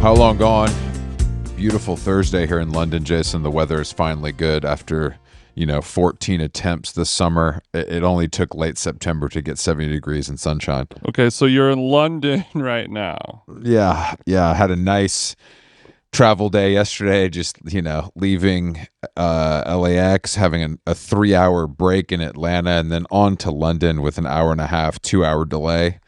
How long gone? Beautiful Thursday here in London, Jason. The weather is finally good after, 14 attempts this summer. It only took late September to get 70 degrees and sunshine. Okay, so you're in London right now. Yeah. I had a nice travel day yesterday, just, leaving LAX, having a 3-hour break in Atlanta, and then on to London with an hour and a half, 2-hour delay.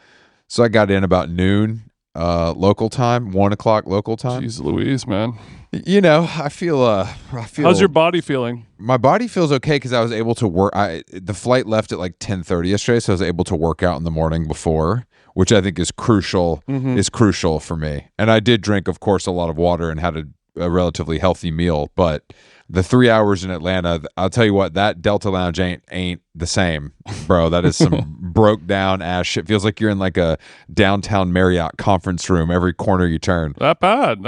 So I got in about noon. Local time, 1 o'clock local time. Jeez Louise, man. I feel. How's your body feeling? My body feels okay because I was able to work. The flight left at like 10:30 yesterday, so I was able to work out in the morning before, which I think is crucial. Is crucial for me. And I did drink, of course, a lot of water and had a relatively healthy meal. But the 3 hours in Atlanta, I'll tell you what, that Delta Lounge ain't the same, bro. That is some broke down ass shit. Feels like you're in like a downtown Marriott conference room every corner you turn. Not bad.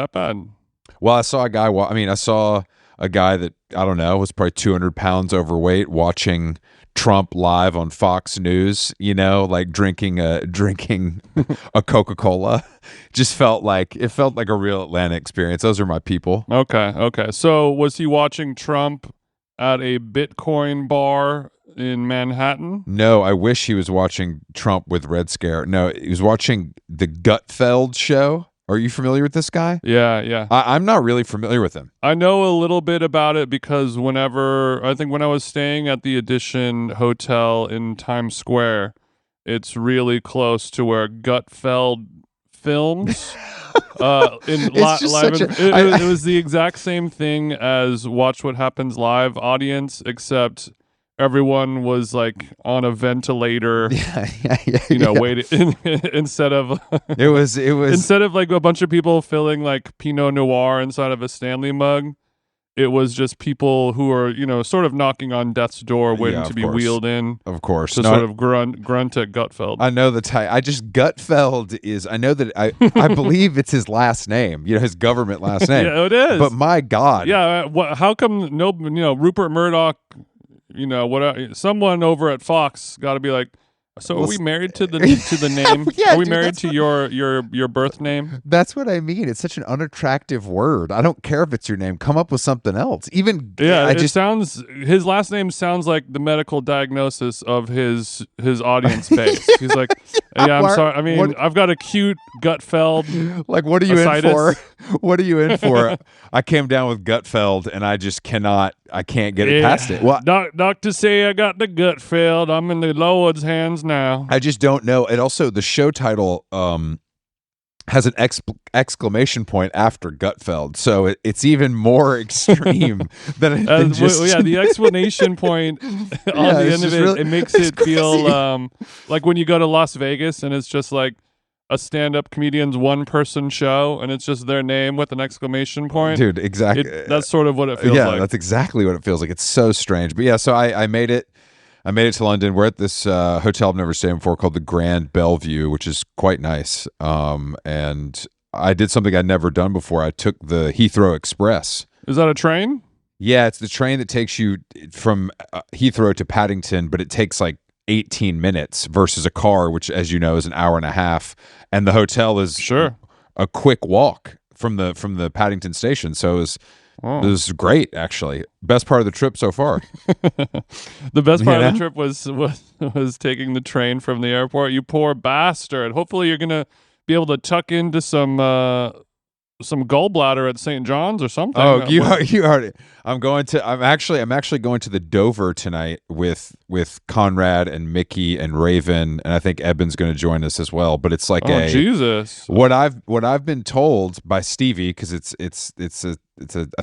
Well, I saw a guy. I saw a guy that, I don't know, was probably 200 pounds overweight watching Trump live on Fox News, like drinking a Coca-Cola. Just felt like a real Atlanta experience. Those are my people. Okay. So was he watching Trump at a Bitcoin bar in Manhattan? No, I wish he was watching Trump with Red Scare. No, he was watching the Guttfeld show. Are you familiar with this guy? Yeah. I'm not really familiar with him. I know a little bit about it because when I was staying at the Edition Hotel in Times Square, it's really close to where Guttfeld films. It was the exact same thing as Watch What Happens Live audience, except everyone was like on a ventilator, waiting instead of it was instead of like a bunch of people filling like Pinot Noir inside of a Stanley mug. It was just people who are, sort of knocking on death's door, waiting to be wheeled in. Of course, to sort of grunt at Guttfeld. I know the type. Guttfeld is. I know that I believe it's his last name. His government last name. Yeah, it is. But my God. Yeah. How come no? Rupert Murdoch. Someone over at Fox got to be like, so are we married to the name? Yeah, are we married to your birth name? That's what I mean. It's such an unattractive word. I don't care if it's your name. Come up with something else. Sounds. His last name sounds like the medical diagnosis of his audience base. He's like, I'm sorry. I mean, I've got acute Guttfeld. Like, what are you in for? What are you in for? I came down with Guttfeld, and I just cannot. I can't get it past it. Well, doctor say I got the Guttfeld. I'm in the Lord's hands now. I just don't know. And also, the show title has an exclamation point after Guttfeld, so it's even more extreme than just. Well, the explanation point on the end of it. Really, it makes it feel like when you go to Las Vegas and it's just like a stand-up comedian's one-person show, and it's just their name with an exclamation point. Dude, exactly. That's sort of what it feels like. Yeah, that's exactly what it feels like. It's so strange. But yeah, so I made it. I made it to London. We're at this hotel I've never stayed in before called the Grand Bellevue, which is quite nice. And I did something I'd never done before. I took the Heathrow Express. Is that a train? Yeah, it's the train that takes you from Heathrow to Paddington, but it takes like 18 minutes versus a car, which, as you know, is an hour and a half. And the hotel is a quick walk from the Paddington station. So it was great, actually. Best part of the trip so far. The best part of the trip was taking the train from the airport. You poor bastard. Hopefully you're going to be able to tuck into some gallbladder at St. John's or something. Oh, you already. I'm actually going to the Dover tonight with Conrad and Mickey and Raven, and I think Eben's going to join us as well. But it's like Jesus. What I've been told by Stevie, because I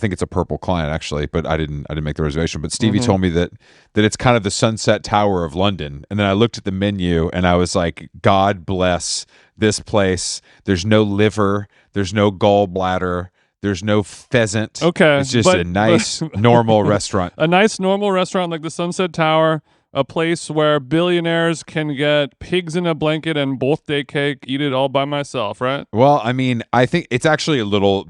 think it's a purple client actually, but I didn't make the reservation. But Stevie told me that it's kind of the Sunset Tower of London, and then I looked at the menu and I was like, God bless this place. There's no liver. There's no gallbladder. There's no pheasant. Okay. It's just a nice, normal restaurant. A nice, normal restaurant like the Sunset Tower, a place where billionaires can get pigs in a blanket and birthday cake, eat it all by myself, right? Well, I mean, I think it's actually a little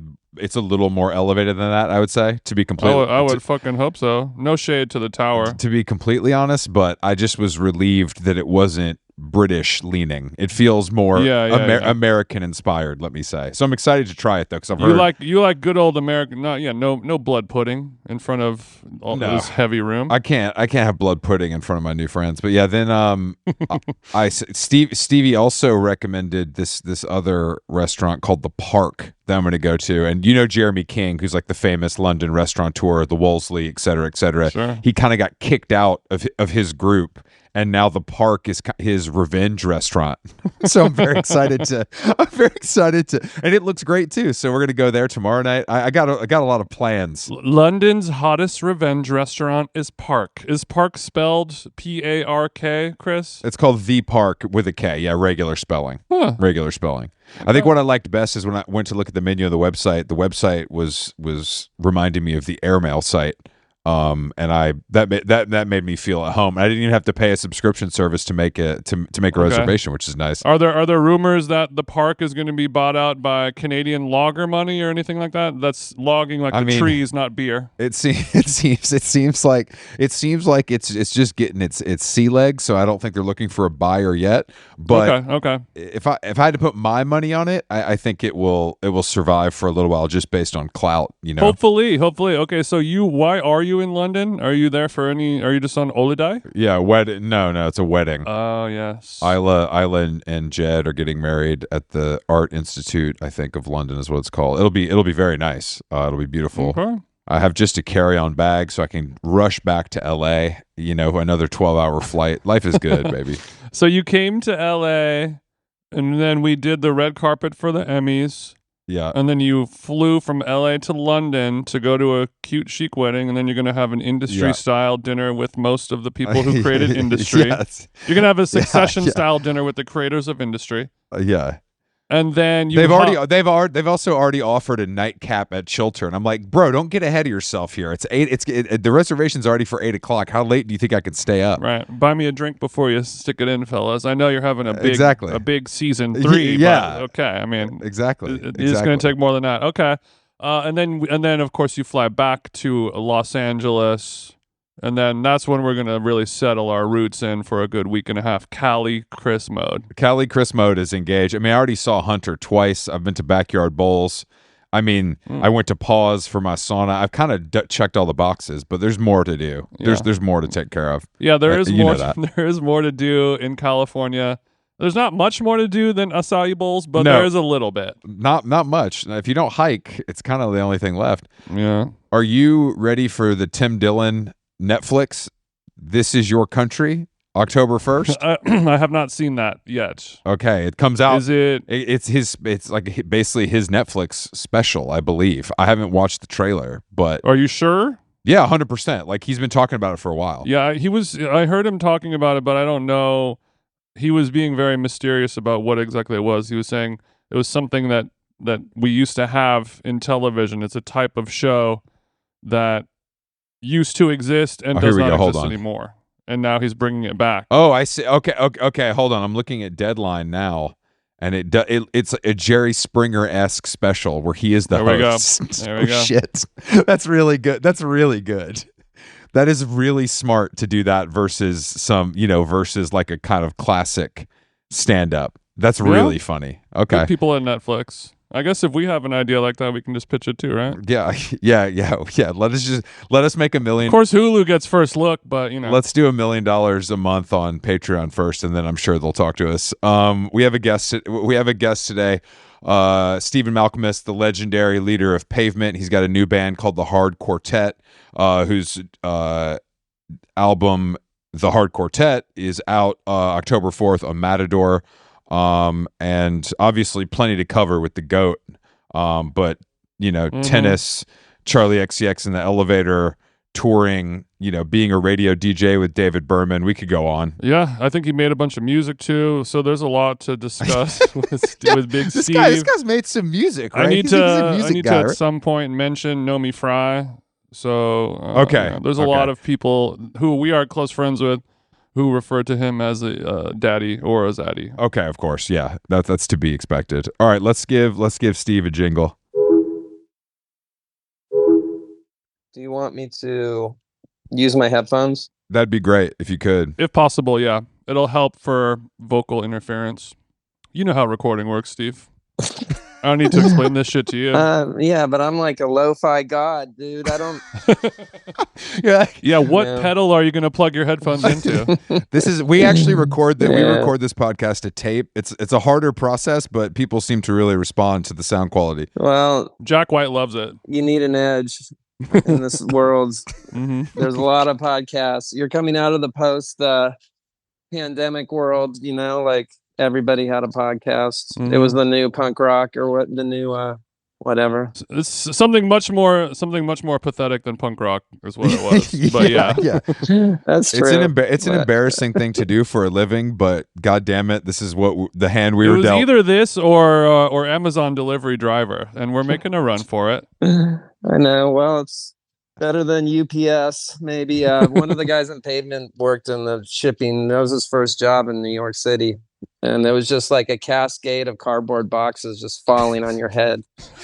more elevated than that, I would say, to be completely I would fucking hope so. No shade to the tower. To be completely honest, but I just was relieved that it wasn't British leaning. It feels more American inspired, let me say. So I'm excited to try it though, because I've heard you like good old American. No blood pudding in front of all this heavy room. I can't have blood pudding in front of my new friends. But yeah, then Stevie also recommended this other restaurant called The Park that I'm going to go to, and Jeremy King, who's like the famous London restaurateur, the Wolseley, et cetera, et cetera. Sure. He kind of got kicked out of his group, and now The Park is his revenge restaurant. So I'm very excited to, and it looks great too. So we're going to go there tomorrow night. I got a lot of plans. London's hottest revenge restaurant is Park. Is Park spelled P-A-R-K, Chris? It's called The Park with a K. Yeah, regular spelling. Huh. Regular spelling. Okay. I think what I liked best is when I went to look at the menu of the website. The website was reminding me of the airmail site. And that made me feel at home. I didn't even have to pay a subscription service to make a reservation, which is nice. Are there rumors that The Park is going to be bought out by Canadian logger money or anything like that? That's logging trees, not beer. It seems like it's just getting its sea legs. So I don't think they're looking for a buyer yet. But okay. If I had to put my money on it, I think it will survive for a little while just based on clout. Hopefully. Okay, so why are you in London? Are you there for any? Are you just on holiday? Yeah, wedding. No, it's a wedding. Oh yes. Isla and Jed are getting married at the Art Institute, I think, of London is what it's called. It'll be very nice. It'll be beautiful. Okay. I have just a carry-on bag, so I can rush back to LA. Another 12-hour flight. Life is good, baby. So you came to LA, and then we did the red carpet for the Emmys. Yeah. And then you flew from LA to London to go to a cute chic wedding, and then you're going to have an industry-style dinner with most of the people who created industry. Yes. You're going to have a Succession-style dinner with the creators of industry. Yeah. And then they've also already offered a nightcap at Chiltern. I'm like, bro, don't get ahead of yourself here. It's 8. The reservation's already for 8:00. How late do you think I could stay up? Right. Buy me a drink before you stick it in, fellas. I know you're having a big season 3. Yeah. But okay. I mean, exactly. It's going to take more than that. Okay. And then of course you fly back to Los Angeles. And then that's when we're going to really settle our roots in for a good week and a half. Cali Chris mode. Cali Chris mode is engaged. I mean, I already saw Hunter twice. I've been to Backyard Bowls. I mean, I went to Pause for my sauna. I've kind of checked all the boxes, but there's more to do. Yeah. There's more to take care of. Yeah, there is more. There is more to do in California. There's not much more to do than acai bowls, but there is a little bit. Not much. If you don't hike, it's kind of the only thing left. Yeah. Are you ready for the Tim Dillon Netflix This Is Your Country, October 1st? I have not seen that yet. Okay, it comes out. Is it? It's like basically his Netflix special, I believe. I haven't watched the trailer, but are you sure? Yeah, 100%. Like he's been talking about it for a while. Yeah, I heard him talking about it, but I don't know. He was being very mysterious about what exactly it was. He was saying it was something that we used to have in television. It's a type of show that used to exist and does not exist anymore, and now he's bringing it back. Oh, I see. Okay. Hold on. I'm looking at Deadline now, and it's a Jerry Springer-esque special where he is the host. There we go. Shit, that's really good. That is really smart to do that versus versus like a kind of classic stand-up. That's really funny. Okay, good people at Netflix. I guess if we have an idea like that, we can just pitch it too, right? Yeah. Let us make $1 million. Of course, Hulu gets first look, but let's do $1 million a month on Patreon first, and then I'm sure they'll talk to us. We have a guest. We have a guest today, Stephen Malkmus, the legendary leader of Pavement. He's got a new band called the Hard Quartet, whose album, The Hard Quartet, is out October 4th on Matador. And obviously plenty to cover with the GOAT. But tennis, Charlie XCX in the Elevator, touring, being a radio DJ with David Berman. We could go on. Yeah, I think he made a bunch of music too. So there's a lot to discuss with Big Steve. This guy's made some music, right? I need to at some point mention Nomi Fry. So there's a lot of people who we are close friends with who refer to him as a daddy or a zaddy. Okay, of course, yeah, that's to be expected. All right, let's give Steve a jingle. Do you want me to use my headphones? That'd be great if you could. If possible, yeah. It'll help for vocal interference. You know how recording works, Steve. I don't need to explain this shit to you. Yeah, but I'm like a lo-fi god, dude. I don't. Yeah. What pedal are you going to plug your headphones into? We actually record that. We record this podcast to tape. It's a harder process, but people seem to really respond to the sound quality. Well, Jack White loves it. You need an edge in this world. There's a lot of podcasts. You're coming out of the post pandemic world, like everybody had a podcast. It was the new punk rock or the new whatever. It's something much more pathetic than punk rock is what it was. But yeah. That's true. It's an embarrassing thing to do for a living, but god damn it, this is what the hand we were dealt. Either this or Amazon delivery driver, and we're making a run for it. I know. Well, it's better than UPS, maybe. One of the guys in Pavement worked in the shipping. That was his first job in New York City. And it was just like a cascade of cardboard boxes just falling on your head.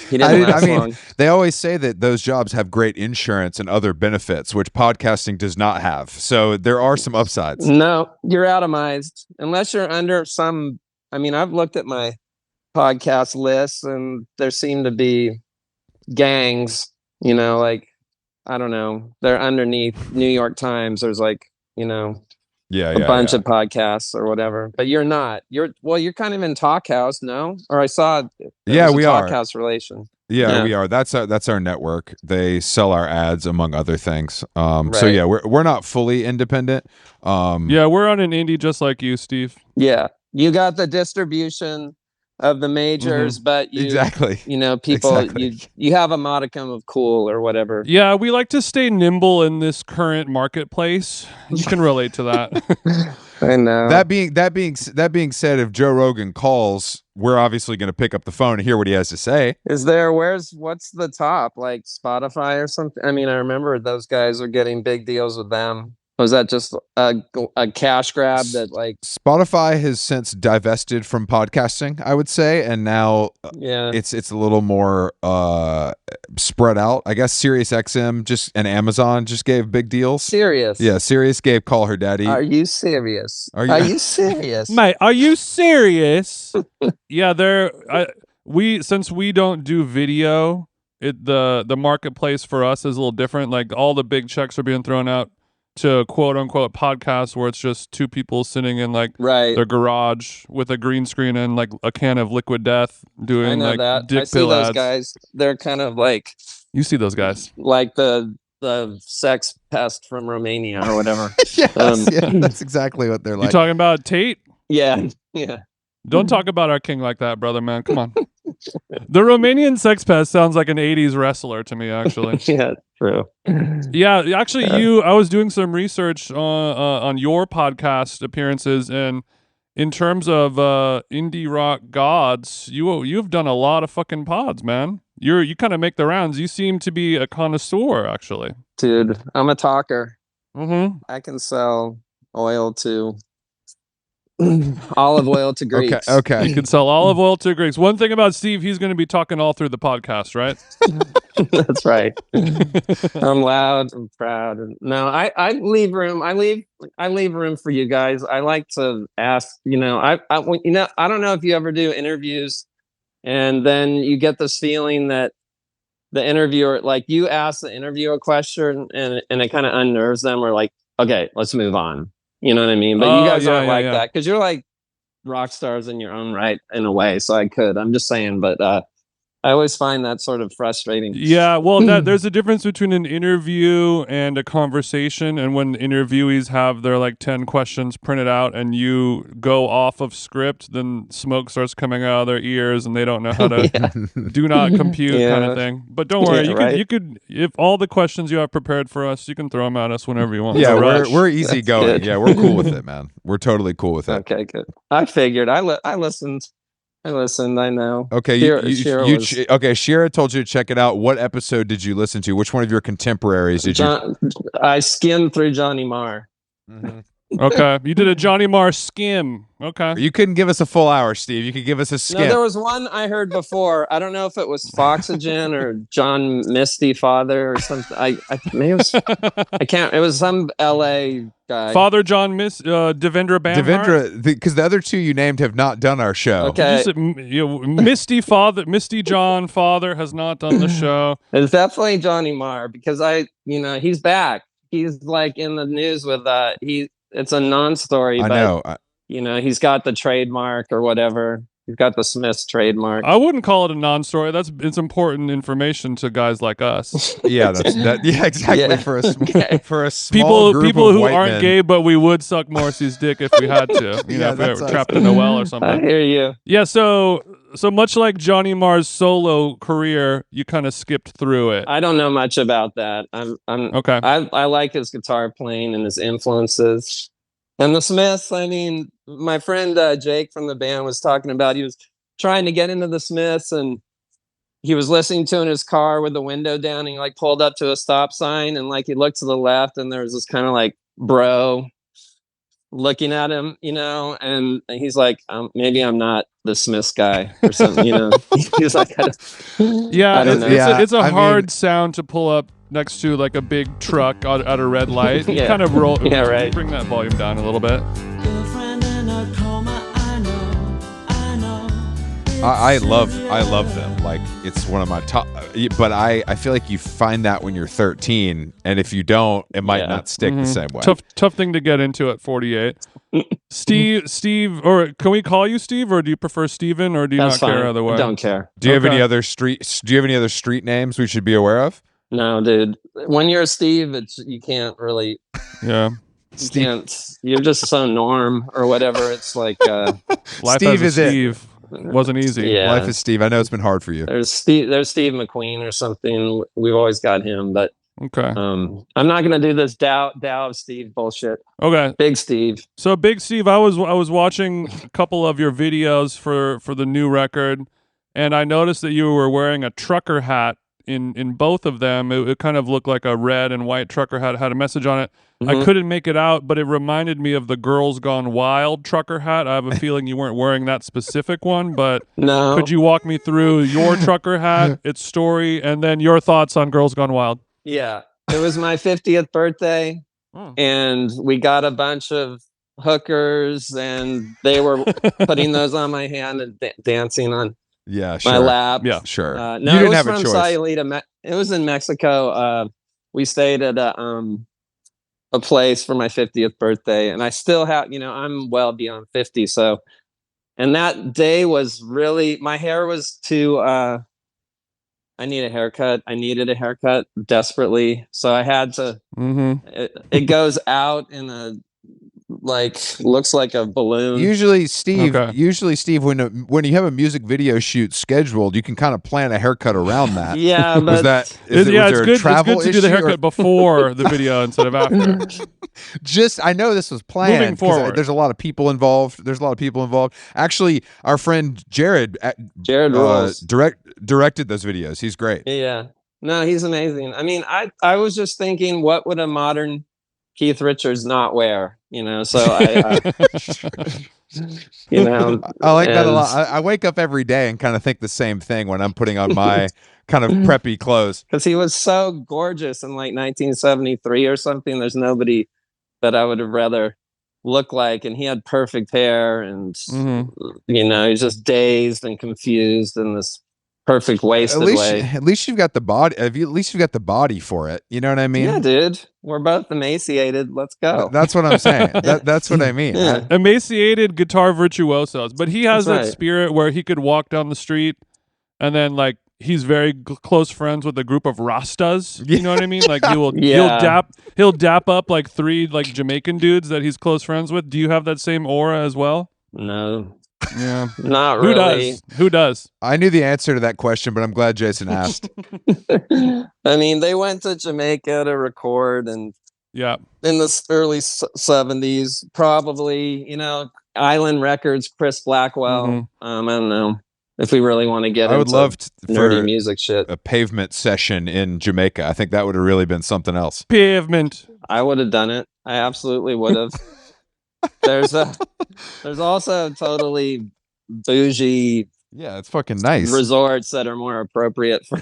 He didn't last long. They always say that those jobs have great insurance and other benefits, which podcasting does not have. So there are some upsides. No, you're atomized. Unless you're under some... I've looked at my podcast lists, and there seem to be gangs, I don't know. They're underneath New York Times. There's a bunch of podcasts or whatever. But you're not. You're kind of in Talkhouse, no? Or I saw we are Talkhouse relation. Yeah, we are. That's our network. They sell our ads, among other things. So yeah, we're not fully independent. Yeah, we're on an indie just like you, Steve. Yeah. You got the distribution of the majors, but you people you have a modicum of cool or whatever. Yeah, we like to stay nimble in this current marketplace. You can relate to that. I know. That being said, if Joe Rogan calls, we're obviously going to pick up the phone and hear what he has to say. What's the top, like Spotify or something? I remember those guys are getting big deals with them. Was that just a cash grab that Spotify has since divested from podcasting, I would say, and now it's a little more spread out. I guess SiriusXM and Amazon just gave big deals. Serious? Yeah, Sirius gave Call Her Daddy. Are you serious? Are you serious? Mate, are you serious? Yeah, since we don't do video, the marketplace for us is a little different. Like all the big checks are being thrown out to quote unquote podcasts where it's just two people sitting in their garage with a green screen and like a can of Liquid Death doing dick pill ads. I see those guys. They're kind of like, you see those guys like the sex pest from Romania or whatever. Yes, that's exactly what they're like. You talking about Tate? Yeah. Don't talk about our king like that, brother, man. Come on. The Romanian sex pest sounds like an 80s wrestler to me, actually. Yeah, true. Yeah, actually, I was doing some research on your podcast appearances, and in terms of indie rock gods, you've done a lot of fucking pods, man. You kind of make the rounds. You seem to be a connoisseur, actually. Dude, I'm a talker. Mm-hmm. I can sell oil to... olive oil to Greeks. Okay. You can sell olive oil to Greeks. One thing about Steve, he's going to be talking all through the podcast, right? That's right. I'm loud and proud. No, I leave room. I leave room for you guys. I like to ask. I don't know if you ever do interviews, and then you get this feeling that the interviewer, like you ask the interviewer a question, and it kind of unnerves them. Or like, okay, let's move on. You know what I mean? But you guys aren't like that because you're like rock stars in your own right in a way. So I'm just saying, but I always find that sort of frustrating. Yeah, well, there's a difference between an interview and a conversation. And when interviewees have their 10 questions printed out and you go off of script, then smoke starts coming out of their ears and they don't know how to do not compute kind of thing. But don't worry, you could if all the questions you have prepared for us, you can throw them at us whenever you want. Yeah, we're easygoing. Yeah, we're cool with it, man. We're totally cool with it. Okay, good. I figured. I listened. I know. Okay, Shira told you to check it out. What episode did you listen to? Which one of your contemporaries did you? I skimmed through Johnny Marr. Mm-hmm. Okay, you did a Johnny Marr skim. Okay, You couldn't give us a full hour, Steve. You could give us a No, skim. there was one I heard before. I don't know if it was Foxygen or John Misty Father or something. Maybe it was. I can't. It was some L.A. guy. Father John Devendra Banhart. Because the other two you named have not done our show. Okay. Misty John Father has not done the show. It's definitely Johnny Marr because he's back. He's like in the news with it's a non-story. I but, know. He's got the trademark or whatever. He's got the Smiths trademark. I wouldn't call it a non-story. It's important information to guys like us. Yeah, yeah, exactly. Yeah. For a small people group who of aren't men. gay, but we would suck Morrissey's dick if we had to. You know, if we were trapped in a well or something. I hear you. Yeah, so much like Johnny Marr's solo career, you kind of skipped through it. I don't know much about that. I'm okay. I like his guitar playing and his influences. And the Smiths, my friend Jake from the band was talking about he was trying to get into the Smiths and he was listening to in his car with the window down and he like pulled up to a stop sign and like he looked to the left and there was this kind of like bro looking at him, and he's like, maybe I'm not the Smiths guy or something, He's like, I don't know. It's a hard sound to pull up next to like a big truck at a red light. Yeah. Kind of roll. Yeah, right. Bring that volume down a little bit. I love them. Like it's one of my top. But I feel like you find that when you're 13, and if you don't, it might not stick the same way. Tough thing to get into at 48. Steve, or can we call you Steve, or do you prefer Steven, or do you That's not care fine. either way? I don't care. Do you have any other street names we should be aware of? No, dude. When you're a Steve, you can't really. Yeah. You're just so norm or whatever. It's like life Steve as is Steve wasn't easy. Yeah. Life is Steve. I know it's been hard for you. There's Steve McQueen or something. We've always got him, but okay. I'm not gonna do this Dow of Steve bullshit. Okay. Big Steve. So Big Steve, I was watching a couple of your videos for the new record, and I noticed that you were wearing a trucker hat in both of them. It kind of looked like a red and white trucker hat, had a message on it. Mm-hmm. I couldn't make it out, but it reminded me of the Girls Gone Wild trucker hat. I have a feeling you weren't wearing that specific one, but No. could you walk me through your trucker hat, its story, and then your thoughts on Girls Gone Wild? Yeah. It was my 50th birthday, and we got a bunch of hookers, and they were putting those on my hand and dancing on my lap. Yeah, sure. No, you didn't have a choice. Sayulita. It was in Mexico. We stayed at a place for my 50th birthday, and I still have, I'm well beyond 50. So, and that day was really, my hair was too, I need a haircut. I needed a haircut desperately. So I had to, it goes out in a, looks like a balloon. Usually, Steve, when you have a music video shoot scheduled, you can kind of plan a haircut around that. Yeah, but it's good to do the haircut before the video instead of after. I know this was planned. Moving forward, there's a lot of people involved. Actually, our friend Jared rules. Directed those videos. He's great. Yeah, no, he's amazing. I mean, I was just thinking, what would a modern Keith Richards not wear? So I like that a lot. I wake up every day and kind of think the same thing when I'm putting on my kind of preppy clothes. Because he was so gorgeous in 1973 or something. There's nobody that I would have rather look like, and he had perfect hair, and he's just dazed and confused in this perfect wasted way. At least you've got the body. At least you've got the body for it. You know what I mean? Yeah, dude. We're both emaciated. Let's go. That's what I'm saying. That's what I mean. Yeah. Emaciated guitar virtuosos, but he has that spirit where he could walk down the street and then he's very close friends with a group of Rastas. You know what I mean? Like he'll dap up like three Jamaican dudes that he's close friends with. Do you have that same aura as well? No. Yeah. Not really. Who does? I knew the answer to that question, but I'm glad Jason asked. I mean, they went to Jamaica to record, and in the early 70s, probably, Island Records, Chris Blackwell. I don't know if we really want to get into nerdy music shit. A Pavement session in Jamaica. I think that would have really been something else. Pavement. I would have done it. I absolutely would have. there's also totally bougie Yeah, it's fucking nice. resorts that are more appropriate for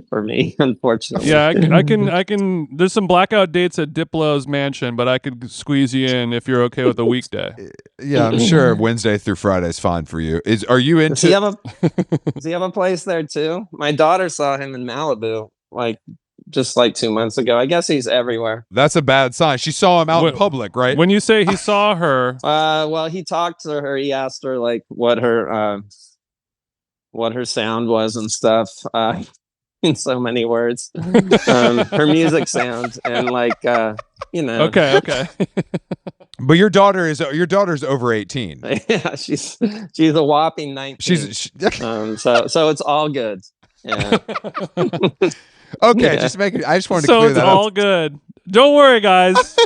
for me, unfortunately. Yeah, I can. There's some blackout dates at Diplo's mansion, but I could squeeze you in if you're okay with a weekday. Yeah, I'm sure Wednesday through Friday is fine for you. Are you into? Does he have a place there too? My daughter saw him in Malibu, just 2 months ago. I guess he's everywhere. That's a bad sign. She saw him out in public, right? When you say he saw her, well, he talked to her. He asked her what her sound was and stuff. In so many words, her music sound and Okay. But your daughter's over 18. Yeah, she's a whopping 19. So it's all good. Yeah. Okay, yeah. I just wanted to clear that up. So it's all good. Don't worry, guys.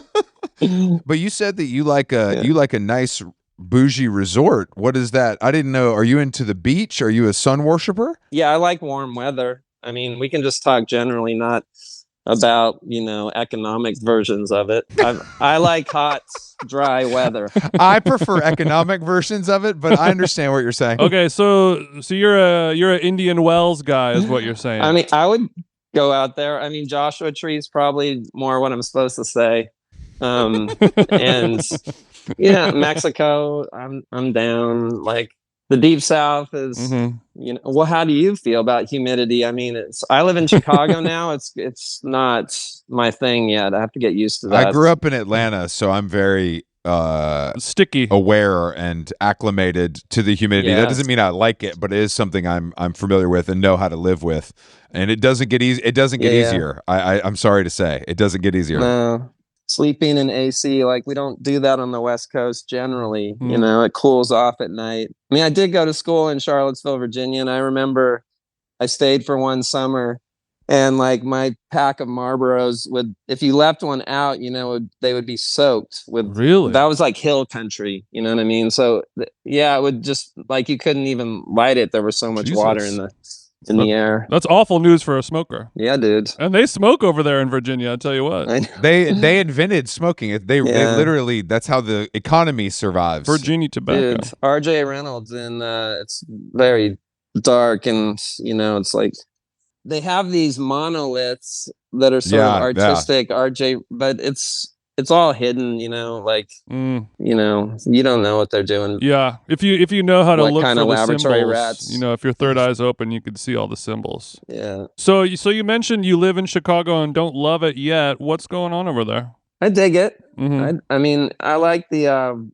But you said that you like a nice bougie resort. What is that? I didn't know. Are you into the beach? Are you a sun worshiper? Yeah, I like warm weather. I mean, we can just talk generally, not about economic versions of it. I like hot, dry weather. I prefer economic versions of it, but I understand what you're saying. Okay, so you're an Indian Wells guy, is what you're saying. I mean, I would go out there. I mean, Joshua Tree is probably more what I'm supposed to say. And yeah, Mexico, I'm down. The deep south is, well, how do you feel about humidity? I mean, I live in Chicago now. It's not my thing yet. I have to get used to that. I grew up in Atlanta, so I'm very sticky, aware and acclimated to the humidity. Yeah. That doesn't mean I like it, but it is something I'm familiar with and know how to live with. And it doesn't get easy. It doesn't get easier. I'm sorry to say, it doesn't get easier. No. Sleeping in AC, we don't do that on the West Coast generally. It cools off at night. I mean, I did go to school in Charlottesville, Virginia, and I remember I stayed for one summer, and my pack of Marlboros if you left one out, they would be soaked with. Really? That was hill country. You know what I mean? So yeah, it would just you couldn't even light it. There was so much water in the air. That's awful news for a smoker. Yeah, dude. And they smoke over there in Virginia, I'll tell you what. They invented smoking. They literally, that's how the economy survives. Virginia tobacco. Dude, R.J. Reynolds, and it's very dark, and it's they have these monoliths that are sort of artistic, RJ, but it's all hidden, you don't know what they're doing. Yeah. If you know how to look kind for of the laboratory symbols, rats. if your third eye's open, you can see all the symbols. Yeah. So you mentioned you live in Chicago and don't love it yet. What's going on over there? I dig it. Mm-hmm. I mean, I like the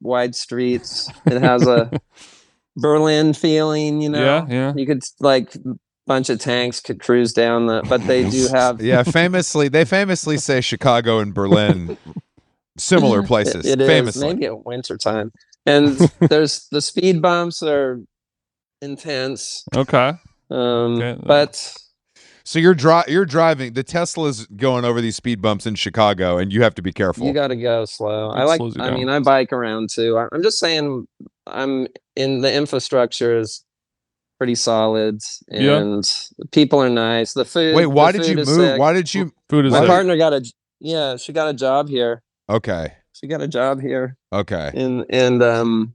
wide streets. It has a Berlin feeling, Yeah. You could bunch of tanks could cruise down but they do have they famously say Chicago and Berlin similar places. It famously. Maybe at winter time, and there's the speed bumps are intense. Okay. But so you're driving the Tesla's going over these speed bumps in Chicago, and you have to be careful. You got to go slow. I bike around too. I'm just saying, I'm in the infrastructure is pretty solid, and people are nice. The food. Wait, why did you move? Sick. Why did you? Food is My sick. partner she got a job here. Okay. She got a job here. Okay. And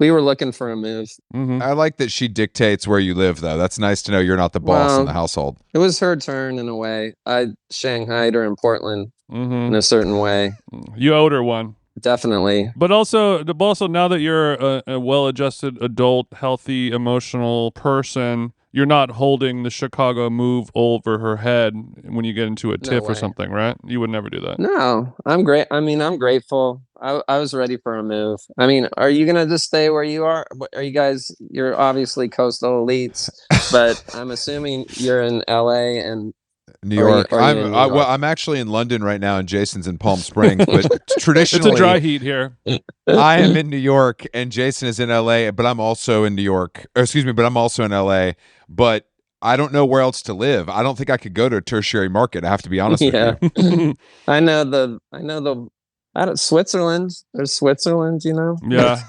we were looking for a move. Mm-hmm. I like that she dictates where you live, though. That's nice to know you're not the boss in the household. It was her turn in a way. I shanghaied her in Portland in a certain way. You owed her one. Definitely. But also now that you're a well-adjusted, adult, healthy, emotional person, you're not holding the Chicago move over her head when you get into a tiff or something, right? You would never do that. No, I'm great. I mean, I'm grateful. I was ready for a move. I mean, are you going to just stay where you are? Are you guys, you're obviously coastal elites, but I'm assuming you're in LA and New York. I'm actually in London right now, and Jason's in Palm Springs. But traditionally, it's a dry heat here. I am in New York, and Jason is in LA. But I'm also in New York. But I'm also in LA. But I don't know where else to live. I don't think I could go to a tertiary market. I have to be honest with you. I know Switzerland. There's Switzerland, Yeah.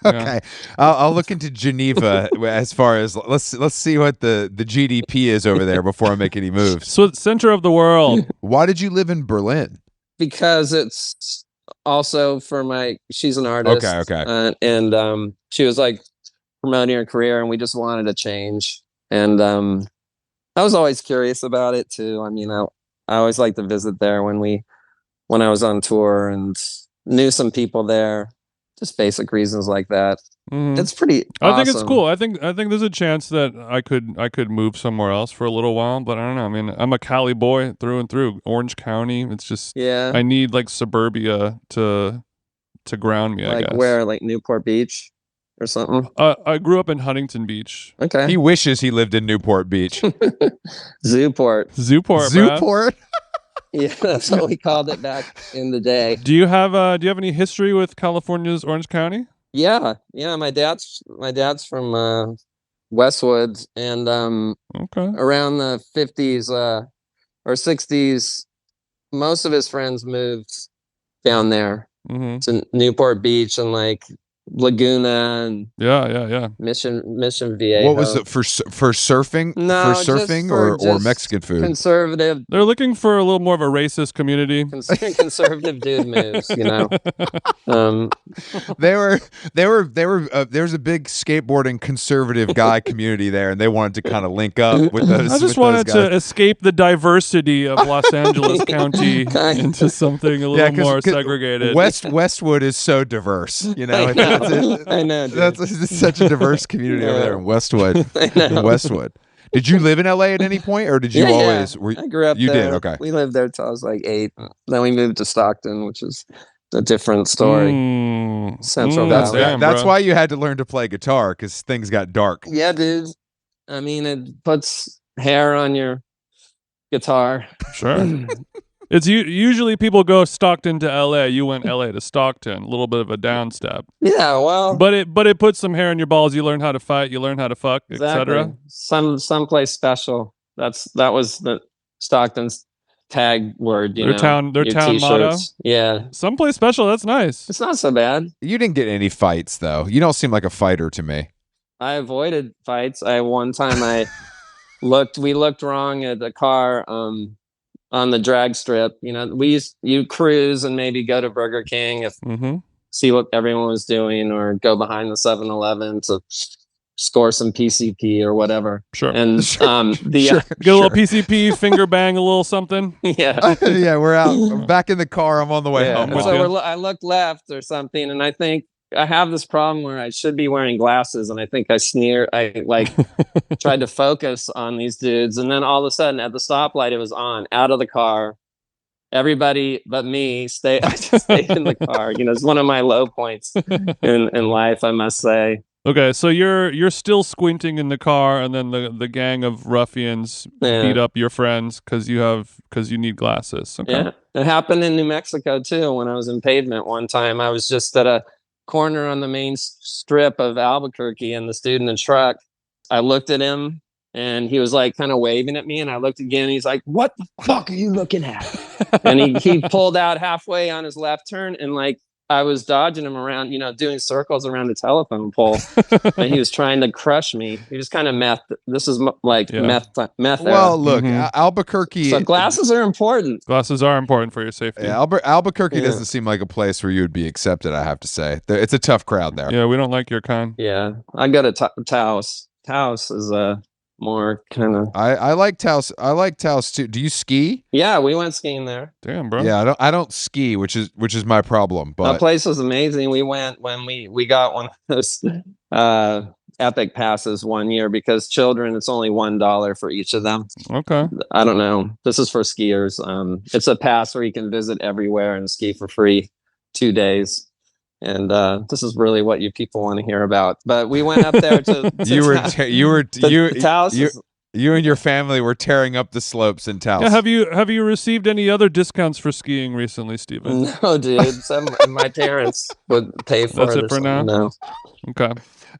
Okay, I'll look into Geneva as far as let's see what the GDP is over there before I make any moves. So center of the world. Why did you live in Berlin? Because it's also she's an artist. Okay. And she was like promoting her career, and we just wanted a change. And I was always curious about it too. I mean, I always like to visit there when I was on tour, and knew some people there. Just basic reasons like that. Mm-hmm. It's pretty awesome. I think it's cool. I think there's a chance that I could move somewhere else for a little while, but I don't know. I mean, I'm a Cali boy through and through. Orange County. It's just I need like suburbia to ground me. Like I guess. Where, like Newport Beach or something. I grew up in Huntington Beach. Okay. He wishes he lived in Newport Beach. Zooport. Yeah, that's what we called it back in the day. Do you have any history with California's Orange County? Yeah. My dad's from Westwood, and around the 50s or 60s, most of his friends moved down there to Newport Beach and like Laguna and Mission Viejo. What was it for surfing? No, for surfing or Mexican food? Conservative. They're looking for a little more of a racist community. Conservative dude moves, you know. There was a big skateboarding conservative guy community there, and they wanted to kind of link up with those. I just wanted to escape the diversity of Los Angeles County into something a little more segregated. Westwood is so diverse, you know. I know. Dude. That's such a diverse community over there in Westwood. Westwood. Did you live in LA at any point, or did you always? I grew up there. You did, okay. We lived there till I was like 8. Then we moved to Stockton, which is a different story. Central Valley. That's why you had to learn to play guitar, because things got dark. Yeah, dude. I mean, it puts hair on your guitar. Sure. It's usually people go Stockton to LA. You went LA to Stockton. A little bit of a down step. Yeah, well, but it puts some hair in your balls. You learn how to fight. You learn how to fuck, etc. Someplace special. That was the Stockton's tag word. Their town t-shirts. motto. Yeah, someplace special. That's nice. It's not so bad. You didn't get any fights though. You don't seem like a fighter to me. I avoided fights. One time we looked wrong at the car. On the drag strip, you cruise and maybe go to Burger King see what everyone was doing, or go behind the 7-Eleven to score some PCP or whatever. Sure. And get a little PCP, finger bang, a little something. Yeah. Yeah, we're out. I'm back in the car. I'm on the way home. So I looked left or something, and I think I have this problem where I should be wearing glasses, and I think I tried to focus on these dudes, and then all of a sudden at the stoplight it was on, out of the car. Everybody but me I just stayed in the car. It's one of my low points in life, I must say. Okay, so you're still squinting in the car, and then the gang of ruffians beat up your friends because you need glasses. Okay. Yeah, it happened in New Mexico too. When I was in Pavement one time, I was just at a corner on the main strip of Albuquerque, and the dude in the truck, I looked at him and he was like kind of waving at me, and I looked again and he's like, "What the fuck are you looking at?" And he pulled out halfway on his left turn, and like I was dodging him around, doing circles around the telephone pole, and he was trying to crush me. He was kind of meth. This is meth. Well, look, Albuquerque. So glasses are important. Glasses are important for your safety. Yeah, Albuquerque doesn't seem like a place where you would be accepted. I have to say, it's a tough crowd there. Yeah, we don't like your kind. Yeah, I go to Taos. Taos is more kind of. I like Taos. I like Taos too. Do you ski? Yeah, we went skiing there. Damn, bro. Yeah, I don't ski, which is my problem. But the place was amazing. We went when we got one of those epic passes one year, because children, it's only $1 for each of them. Okay. I don't know. This is for skiers. It's a pass where you can visit everywhere and ski for free 2 days. And this is really what you people want to hear about. But we went up there to you and your family were tearing up the slopes in Taos. Yeah, have you received any other discounts for skiing recently, Steven? No, dude. My parents would pay for it. That's it for now? No. Okay.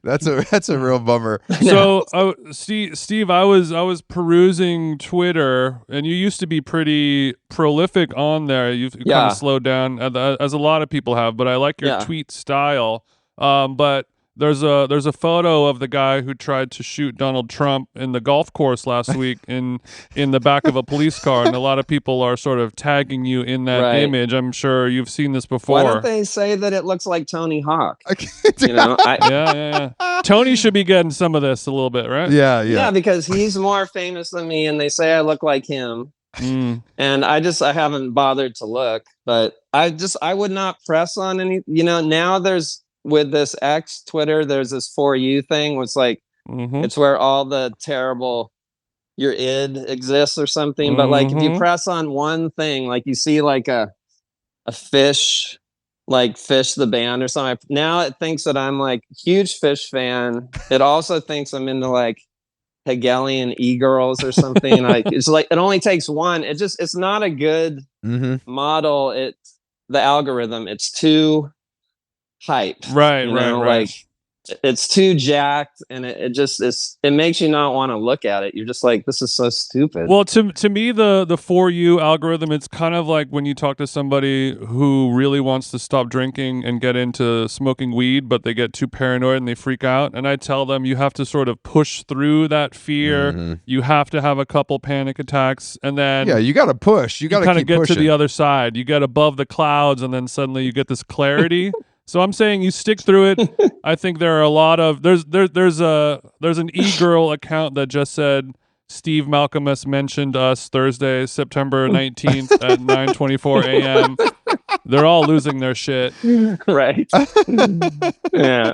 That's a real bummer. So, Steve, I was perusing Twitter, and you used to be pretty prolific on there. You've kind of slowed down, as a lot of people have. But I like your tweet style. But There's a photo of the guy who tried to shoot Donald Trump in the golf course last week in the back of a police car, and a lot of people are sort of tagging you in that image. I'm sure you've seen this before. Why don't they say that it looks like Tony Hawk? Yeah. Tony should be getting some of this a little bit, right? Yeah, because he's more famous than me, and they say I look like him. And I haven't bothered to look, but I would not press on any. Now there's. With this X Twitter, there's this For You thing where it's like it's where all the terrible your id exists or something. But like if you press on one thing, like you see like a fish, like Fish the band or something. Now it thinks that I'm like huge Fish fan. It also thinks I'm into like Hegelian e-girls or something. It's like it only takes one. It's not a good model. It's the algorithm. It's too hype, right. Like it's too jacked, and it makes you not want to look at it. You're just like, this is so stupid. Well, to me, the For You algorithm, it's kind of like when you talk to somebody who really wants to stop drinking and get into smoking weed, but they get too paranoid and they freak out. And I tell them, you have to sort of push through that fear. You have to have a couple panic attacks, and then you got to push. You got to kind of get pushing. to the other side. You get above the clouds, and then suddenly you get this clarity. So I'm saying you stick through it. I think there are a lot of there's an e-girl account that just said Steve Malkmus mentioned us Thursday, September 19th at 9:24 a.m. They're all losing their shit. Right. Yeah.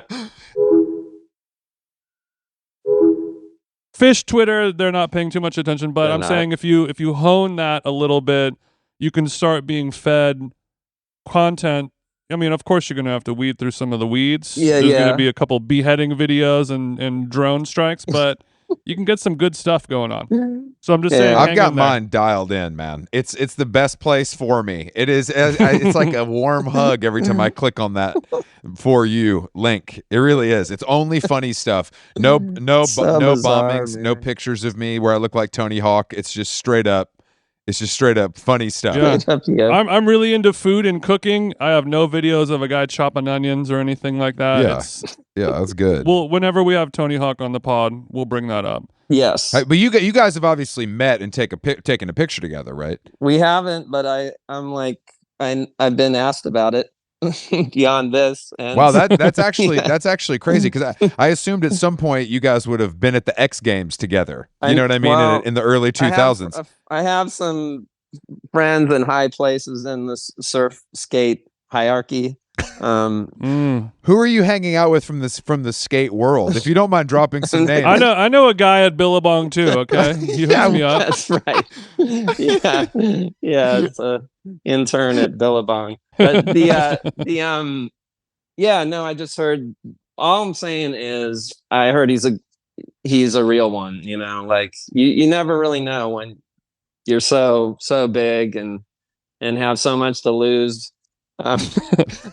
Fish Twitter, they're not paying too much attention, but I'm saying if you hone that a little bit, you can start being fed content. I mean, of course, you're going to have to weed through some of the weeds. There's going to be a couple beheading videos and drone strikes, but you can get some good stuff going on. So I'm just saying, I've got mine dialed in, man. It's the best place for me. It is. It's like a warm hug every time I click on that For You link. It really is. It's only funny stuff. No bizarre, bombings, man. no pictures of me where I look like Tony Hawk. It's just straight up. It's just straight up funny stuff. Yeah. I'm really into food and cooking. I have no videos of a guy chopping onions or anything like that. Yeah, that's good. Well, whenever we have Tony Hawk on the pod, we'll bring that up. Yes. But you guys have obviously met and taken a picture together, right? We haven't, but I'm like, I've been asked about it. Beyond this, and wow, that's actually crazy, because I assumed at some point you guys would have been at the X Games together. You know what I mean? Well, in the early 2000s. I have some friends in high places in the surf skate hierarchy. Who are you hanging out with from the skate world? If you don't mind dropping some names. I know a guy at Billabong too. Okay, you hook me up. That's right. Yeah, it's a intern at Billabong. But I just heard. All I'm saying is, I heard he's a real one. Like you never really know when you're so big and have so much to lose.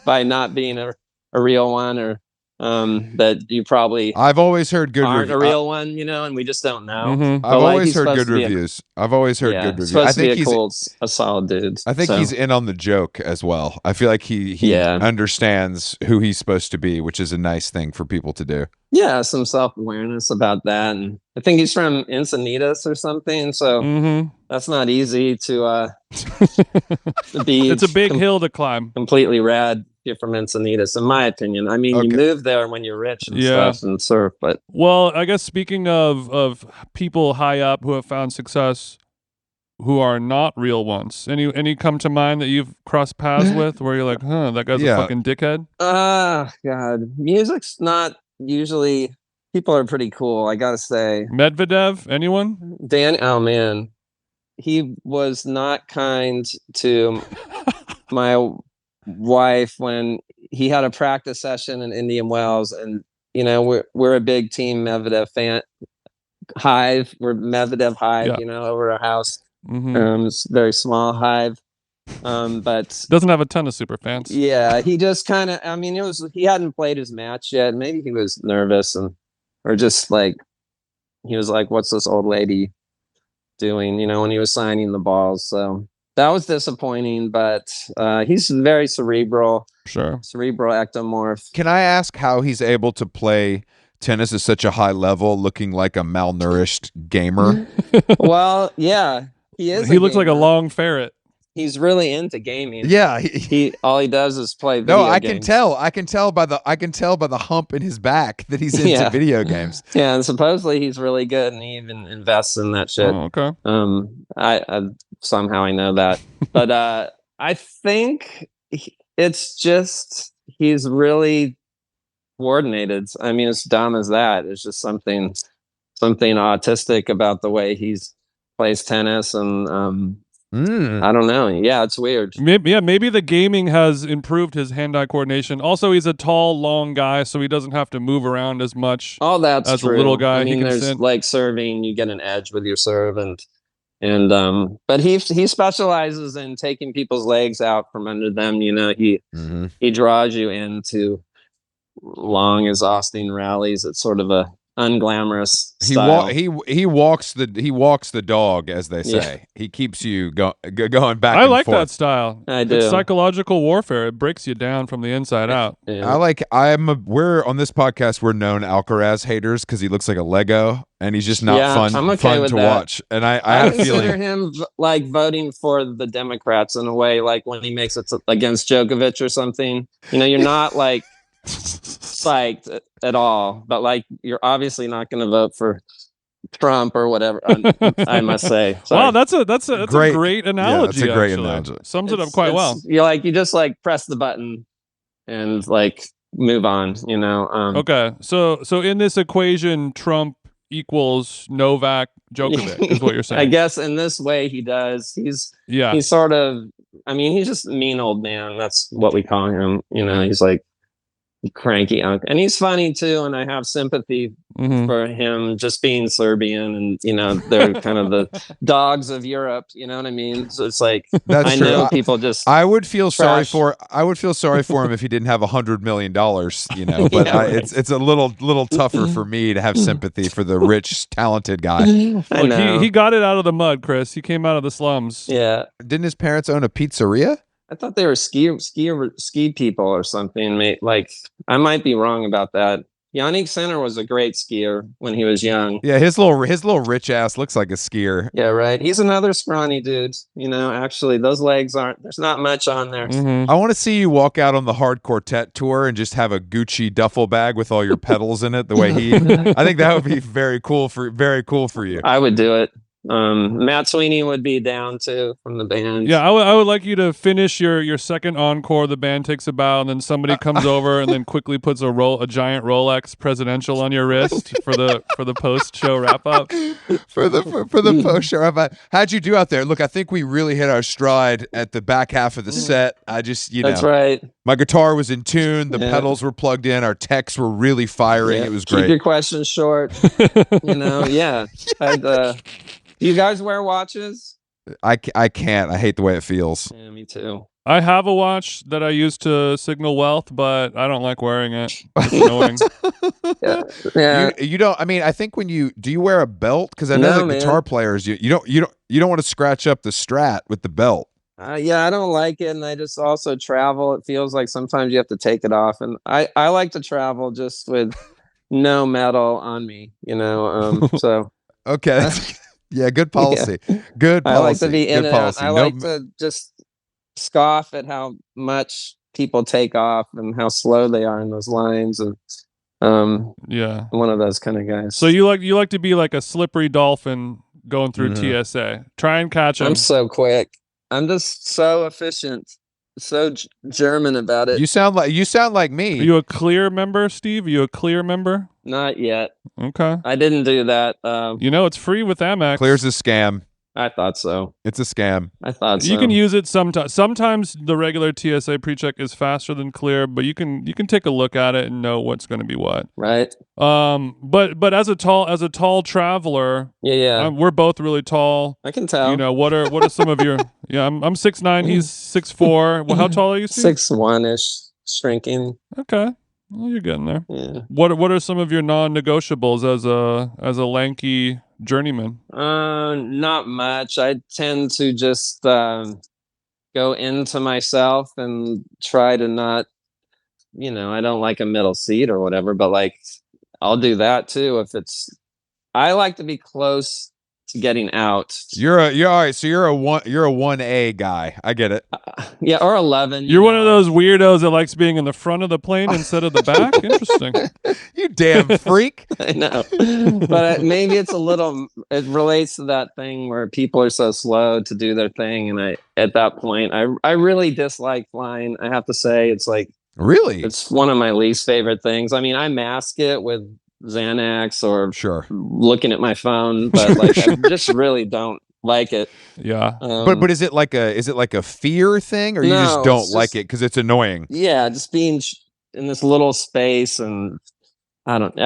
By not being a real one, or that you probably I've always heard good aren't a real one, and we just don't know. I've always heard good reviews. I've always heard good reviews. I think he's a solid dude. I think he's in on the joke as well. I feel like he understands who he's supposed to be, which is a nice thing for people to do. Yeah, some self-awareness about that. And I think he's from Encinitas or something, so that's not easy to be. It's a big hill to climb. Completely rad. You're from Encinitas, in my opinion. I mean, you move there when you're rich and stuff and surf, but well, I guess speaking of people high up who have found success who are not real ones, any come to mind that you've crossed paths with where you're like, that guy's a fucking dickhead? God, music's not usually. People are pretty cool, I gotta say. Medvedev, anyone? Oh man, he was not kind to my wife when he had a practice session in Indian Wells, and we're a big team Medvedev fan. Hive, we're Medvedev Hive, over our house. It's a very small hive, but doesn't have a ton of super fans. Yeah, he just kind of. I mean, he hadn't played his match yet. Maybe he was nervous or just like he was like, "What's this old lady doing?" When he was signing the balls. So that was disappointing, but he's very cerebral ectomorph. Can I ask how he's able to play tennis at such a high level, looking like a malnourished gamer? Well, yeah, he is. He looks like a long ferret. He's really into gaming. Yeah, he all he does is play video games. I can tell by the hump in his back that he's into video games. Yeah, and supposedly he's really good, and he even invests in that shit. Oh, okay. I somehow I know that, but I think it's just he's really coordinated. I mean, as dumb as that. It's just something autistic about the way he's plays tennis, and I don't know. Yeah, it's weird. Maybe the gaming has improved his hand-eye coordination. Also, he's a tall, long guy, so he doesn't have to move around as much. Oh, that's as true. a little guy. I mean, there's like serving, you get an edge with your serve, and but he specializes in taking people's legs out from under them. You know, he draws you into long, exhausting rallies. It's sort of a unglamorous style. He walks the dog, as they say. Yeah. He keeps you going back. I and like forth. that style. I do. It's psychological warfare. It breaks you down from the inside out. Yeah. We're on this podcast. We're known Alcaraz haters because he looks like a Lego and he's just not fun to watch. And I have a feeling him like voting for the Democrats in a way, like when he makes it against Djokovic or something. You know, you're not like psyched at all, but like you're obviously not going to vote for Trump or whatever. I must say. Sorry. Wow, that's a great analogy. Yeah, it's a great analogy. Sums it up quite well. You just like press the button and like move on. You know. Okay, so in this equation, Trump equals Novak Djokovic is what you're saying. I guess in this way he does. He's sort of. I mean, he's just a mean old man. That's what we call him. You know, he's like cranky uncle, and he's funny too, and I have sympathy for him just being Serbian, and you know they're kind of the dogs of Europe, you know what I mean? So it's like I know people just I would feel sorry for him if he didn't have $100 million, you know, but it's a little tougher for me to have sympathy for the rich talented guy. I know. He got it out of the mud, Chris. He came out of the slums. Yeah. Didn't his parents own a pizzeria? I thought they were ski people or something. Like I might be wrong about that. Yannick Sinner was a great skier when he was young. Yeah, his little rich ass looks like a skier. Yeah, right. He's another scrawny dude. You know, actually, those legs there's not much on there. I want to see you walk out on the Hard Quartet tour and just have a Gucci duffel bag with all your pedals in it. The way I think that would be very cool for you. I would do it. Matt Sweeney would be down too from the band. Yeah, I would like you to finish your second encore. The band takes a bow, and then somebody comes over and then quickly puts a giant Rolex presidential on your wrist for the post show wrap up. For the post show wrap up. How'd you do out there? Look, I think we really hit our stride at the back half of the set. That's right. My guitar was in tune. The pedals were plugged in. Our techs were really firing. Yeah. It was great. Keep your questions short. You know, yeah. You guys wear watches? I can't. I hate the way it feels. Yeah, me too. I have a watch that I use to signal wealth, but I don't like wearing it. It's annoying. Yeah. You don't. I mean, I think do you wear a belt? Because I know that guitar players, you don't want to scratch up the Strat with the belt. Yeah, I don't like it, and I just also travel. It feels like sometimes you have to take it off, and I like to travel just with no metal on me. You know, so okay. Yeah, good policy. Yeah. Good policy. I like to be in it. I like to just scoff at how much people take off and how slow they are in those lines, and one of those kind of guys. So you like to be like a slippery dolphin going through TSA. Try and catch them. I'm so quick. I'm just so efficient. So German about it. You sound like me. Are you a Clear member, Steve? Are you a Clear member? Not yet. Okay. I didn't do that. It's free with Amex. Clear's a scam. I thought so. It's a scam. I thought so. You can use it sometimes. Sometimes the regular TSA pre-check is faster than Clear, but you can take a look at it and know what's going to be what. Right. But as a tall traveler, yeah, we're both really tall. I can tell. You know, what are some of your? Yeah, I'm 6'9", he's 6'4". Well, how tall are you, Steve? 6'1"-ish, shrinking. Okay. Well, you're getting there. Yeah. What are some of your non-negotiables as a lanky journeyman? Not much. I tend to just go into myself and try to not, I don't like a middle seat or whatever, but like I'll do that too if it's. I like to be close to getting out. You're all right. So you're a 1A guy. I get it. Yeah, or 11. You're one of those weirdos that likes being in the front of the plane instead of the back. Interesting. You damn freak. I know, but maybe it's a little. It relates to that thing where people are so slow to do their thing, and at that point, I really dislike flying. I have to say, it's like really, it's one of my least favorite things. I mean, I mask it with Xanax or sure looking at my phone, but like I just really don't like it. Yeah. But is it like a fear thing, or you just don't like it because it's annoying? Yeah, just being in this little space, and I don't.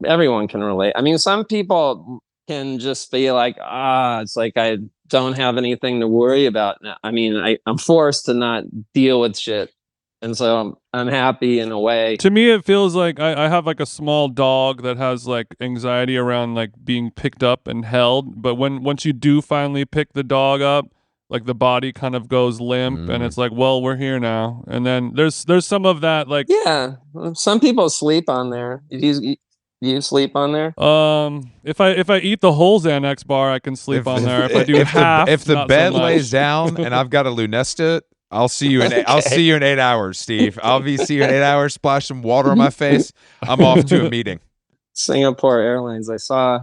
Everyone can relate. I mean, some people can just be like, it's like I don't have anything to worry about now. I mean, I'm forced to not deal with shit. And so I'm happy in a way. To me, it feels like I have like a small dog that has like anxiety around like being picked up and held. But once you do finally pick the dog up, like the body kind of goes limp, and it's like, well, we're here now. And then there's some of that like some people sleep on there. Do you sleep on there? If I eat the whole Xanax bar, I can sleep on there. If I do half, if the not bed so much. lays down and I've got a Lunesta, I'll see you in I'll see you in 8 hours, Steve. See you in 8 hours. Splash some water on my face. I'm off to a meeting. Singapore Airlines. I saw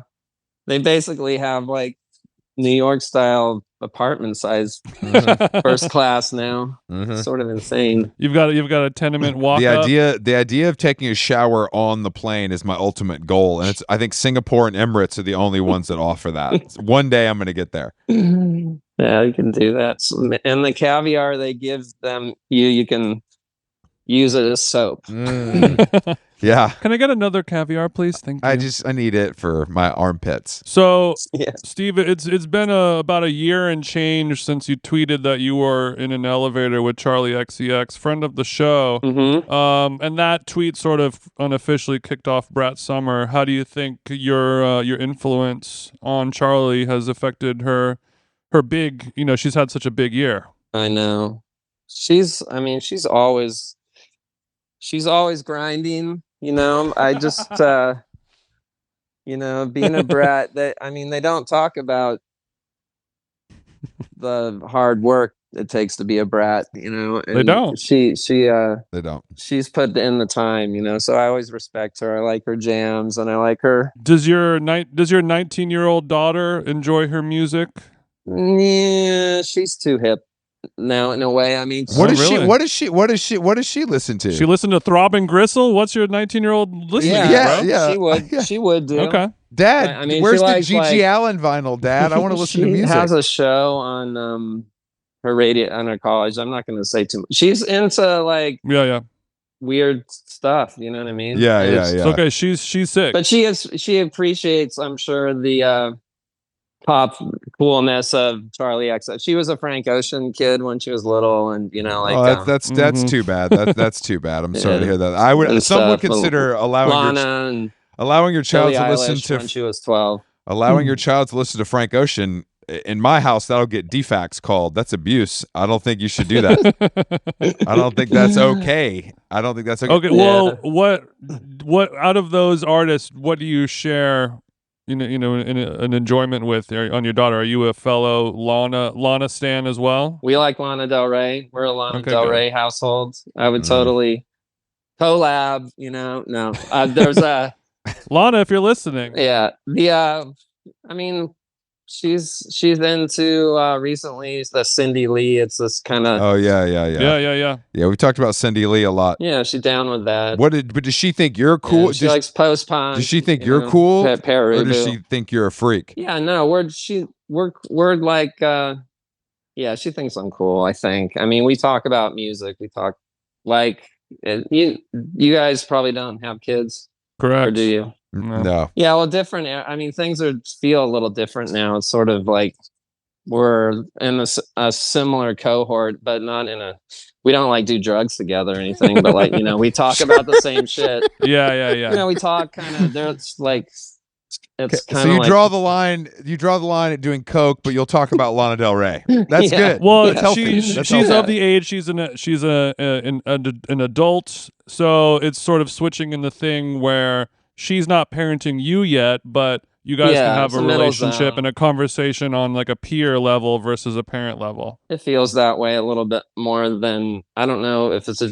they basically have like New York style apartment size first class now. Sort of insane. You've got a tenement walk. The idea of taking a shower on the plane is my ultimate goal, and I think Singapore and Emirates are the only ones that offer that. One day I'm going to get there. Yeah, you can do that. And the caviar they give them, you can use it as soap. Yeah. Can I get another caviar, please? Thank you. I need it for my armpits. So, Steve, it's been about a year and change since you tweeted that you were in an elevator with Charlie XCX, friend of the show. And that tweet sort of unofficially kicked off Brat Summer. How do you think your influence on Charlie has affected her big, she's had such a big year. I know. She's always grinding, I just, being a brat, they don't talk about the hard work it takes to be a brat, and they don't. They don't. She's put in the time, so I always respect her. I like her jams and I like her. Does your 19-year-old daughter enjoy her music? Yeah, she's too hip now in a way. I mean, what does she listen to? She listened to Throbbing Gristle. What's your 19-year-old listening to, bro? She would do. Okay. Dad, where's the Gigi Allen vinyl, Dad? I want to listen to music. She has a show on her radio on her college. I'm not going to say too much. She's into like weird stuff. You know what I mean? Yeah. It's okay. She's sick, but she appreciates, I'm sure, the pop coolness of Charlie XCX. She was a Frank Ocean kid when she was little, and that's too bad. That's too bad. I'm sorry to hear that. Some would consider allowing your child to listen to when she was 12. Allowing your child to listen to Frank Ocean. In my house, that'll get DFACS called. That's abuse. I don't think you should do that. I don't think that's okay. Okay, well, what out of those artists, what do you share? In an enjoyment with on your daughter? Are you a fellow Lana stan as well? We like Lana Del Rey. We're a Lana Del Rey household. I would totally collab. No, there's a Lana, if you're listening. Yeah, she's into recently the Cindy Lee. It's this kind of yeah. We talked about Cindy Lee a lot. Yeah, she's down with that. But does she think you're cool? Yeah, she likes post punk. Does she think you're cool, or does she think you're a freak? Yeah, no, we're like she thinks I'm cool. I think. I mean, we talk about music. We talk like you guys probably don't have kids, correct? Or do you? No. Yeah, well, different. I mean, things feel a little different now. It's sort of like we're in a similar cohort, but not in a. We don't like do drugs together or anything, but like we talk about the same shit. Yeah. We talk kind of. There's like it's So kind of you like, draw the line. You draw the line at doing coke, but you'll talk about Lana Del Rey. That's Yeah. good. Well, That's healthy. That's she's healthy. of the age. She's an adult, so it's sort of switching in the thing where she's not parenting you yet, but you guys can have it's a middle relationship zone. and a conversation on like a peer level versus a parent level. It feels that way a little bit more than, I don't know if it's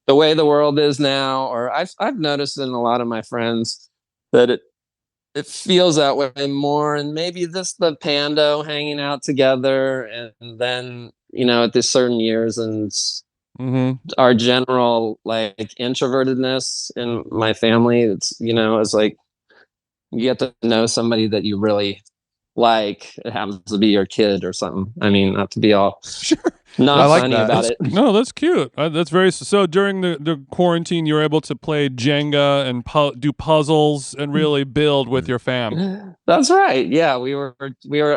the way the world is now, or I've noticed in a lot of my friends that it feels that way more, and maybe this the pando hanging out together, and then at these certain years, and our general like introvertedness in my family, it's like you get to know somebody that you really like. It happens to be your kid or something. I mean, not to be all not I like funny that. about it. No, that's cute. That's very so. During the quarantine, you were able to play Jenga and do puzzles and really build with your fam. That's right. Yeah, we were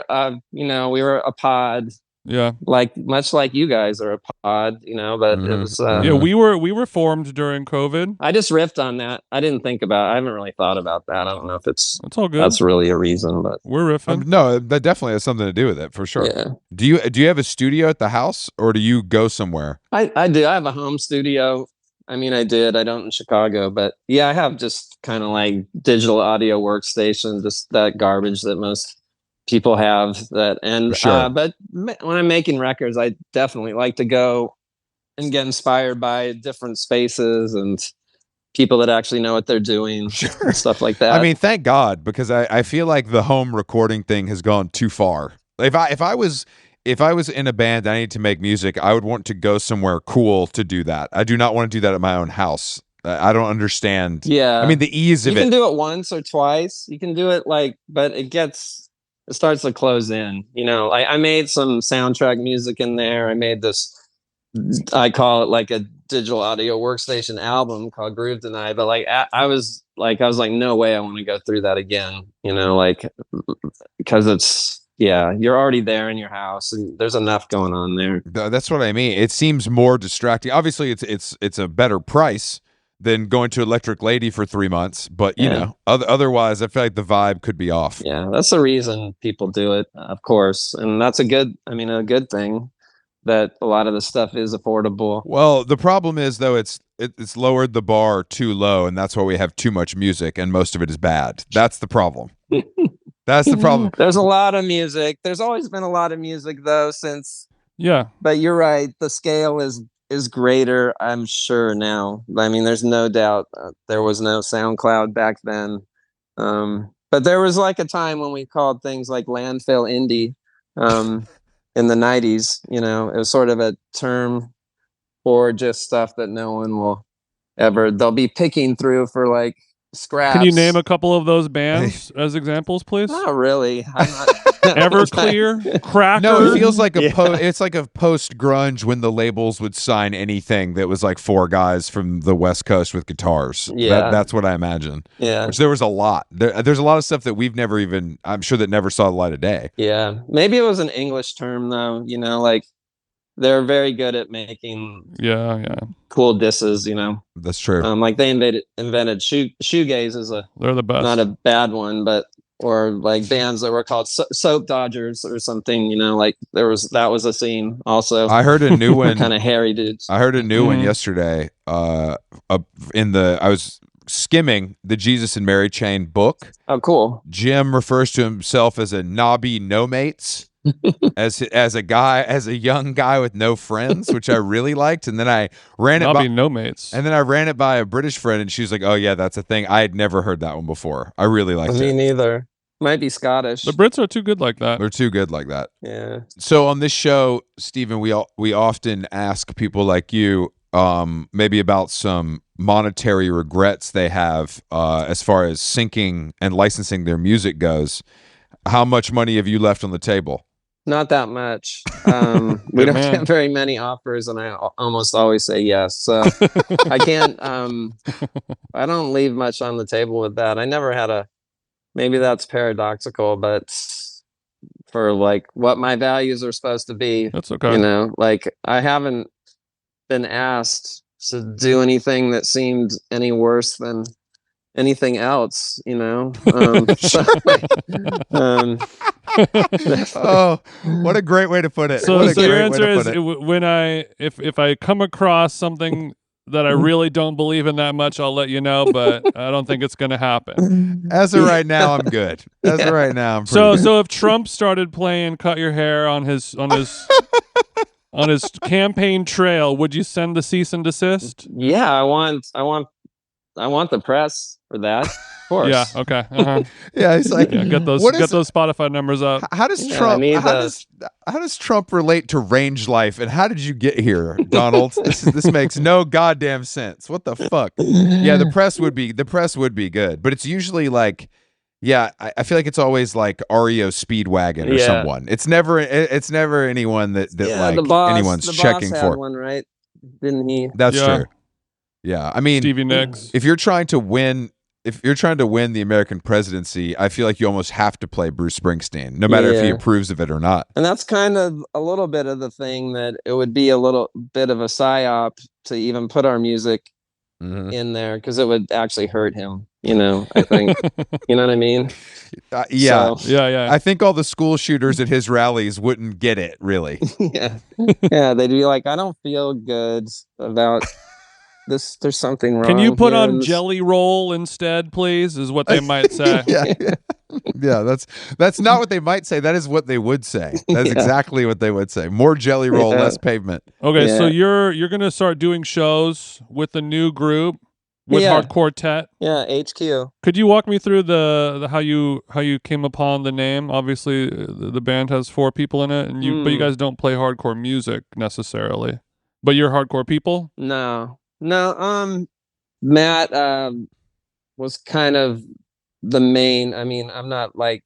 a pod, Yeah, like much like you guys are a pod, but it was. yeah. We were formed during COVID. I just riffed on that. I didn't think about. I haven't really thought about that. I don't know if That's all good. that's really a reason, but We're riffing. No, that definitely has something to do with it for sure. yeah. Do you have a studio at the house, or do you go somewhere? I do. I have a home studio. I mean, I did. I don't in Chicago, but yeah, I have just kind of like digital audio workstation, just that garbage that most people have. That and Sure. but when I'm making records, I definitely like to go and get inspired by different spaces and people that actually know what they're doing, and stuff like that. I mean, thank God, because I feel like the home recording thing has gone too far. If I was in a band and I need to make music, I would want to go somewhere cool to do that. I do not want to do that at my own house. I don't understand. Yeah. I mean, the ease of you can it. do it once or twice. You can do it but it starts to close in. I made some soundtrack music in there. I made this, I call it like a digital audio workstation album called Groove Deny. But like I was like, no way I want to go through that again. Because it's, yeah, you're already there in your house, and there's enough going on there. That's what I mean. It seems more distracting. Obviously, it's a better price than going to Electric Lady for 3 months. But otherwise, I feel like the vibe could be off. Yeah, that's the reason people do it, of course, and that's a good thing that a lot of the stuff is affordable. Well, the problem is though it's lowered the bar too low, and that's why we have too much music, and most of it is bad. That's the problem. That's the problem. There's a lot of music. There's always been a lot of music though since. Yeah. But you're right. The scale is greater, I'm sure now. I mean, there's no doubt there was no SoundCloud back then. But there was like a time when we called things like landfill indie in the 90s. It was sort of a term for just stuff that no one will ever, they'll be picking through for like scraps. Can you name a couple of those bands as examples, please? Not really. I'm not, Everclear, Cracker. No, it feels like it's like a post grunge when the labels would sign anything that was like 4 guys from the West Coast with guitars. Yeah. That's what I imagine. Yeah. Which there was a lot. There's a lot of stuff that we've never even, I'm sure, that never saw the light of day. Yeah. Maybe it was an English term though, like they're very good at making cool disses, That's true. Like they invented shoegaze is they're the best. Not a bad one, but or like bands that were called Soap Dodgers or something, like that was a scene also. I heard a new one. Kind of hairy dudes. I heard a new one yesterday. I was skimming the Jesus and Mary Chain book. Oh, cool. Jim refers to himself as a knobby no mates. as a young guy with no friends, which I really liked, and then I ran it by no mates, and then I ran it by a British friend, and she was like, "Oh yeah, that's a thing." I had never heard that one before. I really liked it. Me neither. Might be Scottish. The Brits are too good like that. They're too good like that. Yeah. So on this show, Stephen, we often ask people like you, maybe about some monetary regrets they have as far as syncing and licensing their music goes. How much money have you left on the table? Not that much. We don't get very many offers, and I almost always say yes. So I can't. I don't leave much on the table with that. I never had maybe that's paradoxical, but for like what my values are supposed to be, that's okay. Like I haven't been asked to do anything that seemed any worse than anything else, you know. Oh, what a great way to put it. So your answer is when if I come across something that I really don't believe in that much, I'll let you know, but I don't think it's going to happen. As of right now, I'm good. As of right now, I'm pretty good. So if Trump started playing "Cut Your Hair" on his on his campaign trail, would you send the cease and desist? Yeah, I want the press for that. Of course. Yeah. Okay. Uh-huh. Yeah, he's like, get those Spotify numbers up. How does Trump? How does Trump relate to range life? And how did you get here, Donald? This makes no goddamn sense. What the fuck? Yeah, the press would be good, but it's usually like, yeah, I feel like it's always like REO Speedwagon or someone. It's never anyone that like the boss, anyone's the checking boss had for. One, right? Didn't he? That's true. Yeah, I mean, Stevie Nicks. If you're trying to win the American presidency, I feel like you almost have to play Bruce Springsteen, no matter if he approves of it or not. And that's kind of a little bit of the thing, that it would be a little bit of a psyop to even put our music in there, because it would actually hurt him. You know, I think. You know what I mean? Yeah. Yeah. I think all the school shooters at his rallies wouldn't get it, really. Yeah, they'd be like, I don't feel good about this. There's something wrong. Can you put on this... Jelly Roll instead, please? Is what they might say. Yeah, that's not what they might say. That is what they would say. That's exactly what they would say. More Jelly Roll, less Pavement. Okay, so you're gonna start doing shows with the new group with Hard Quartet. Yeah, HQ. Could you walk me through the how you came upon the name? Obviously, the band has 4 people in it, and but you guys don't play hardcore music necessarily. But you're hardcore people? No. Matt was kind of the main. I mean, I'm not like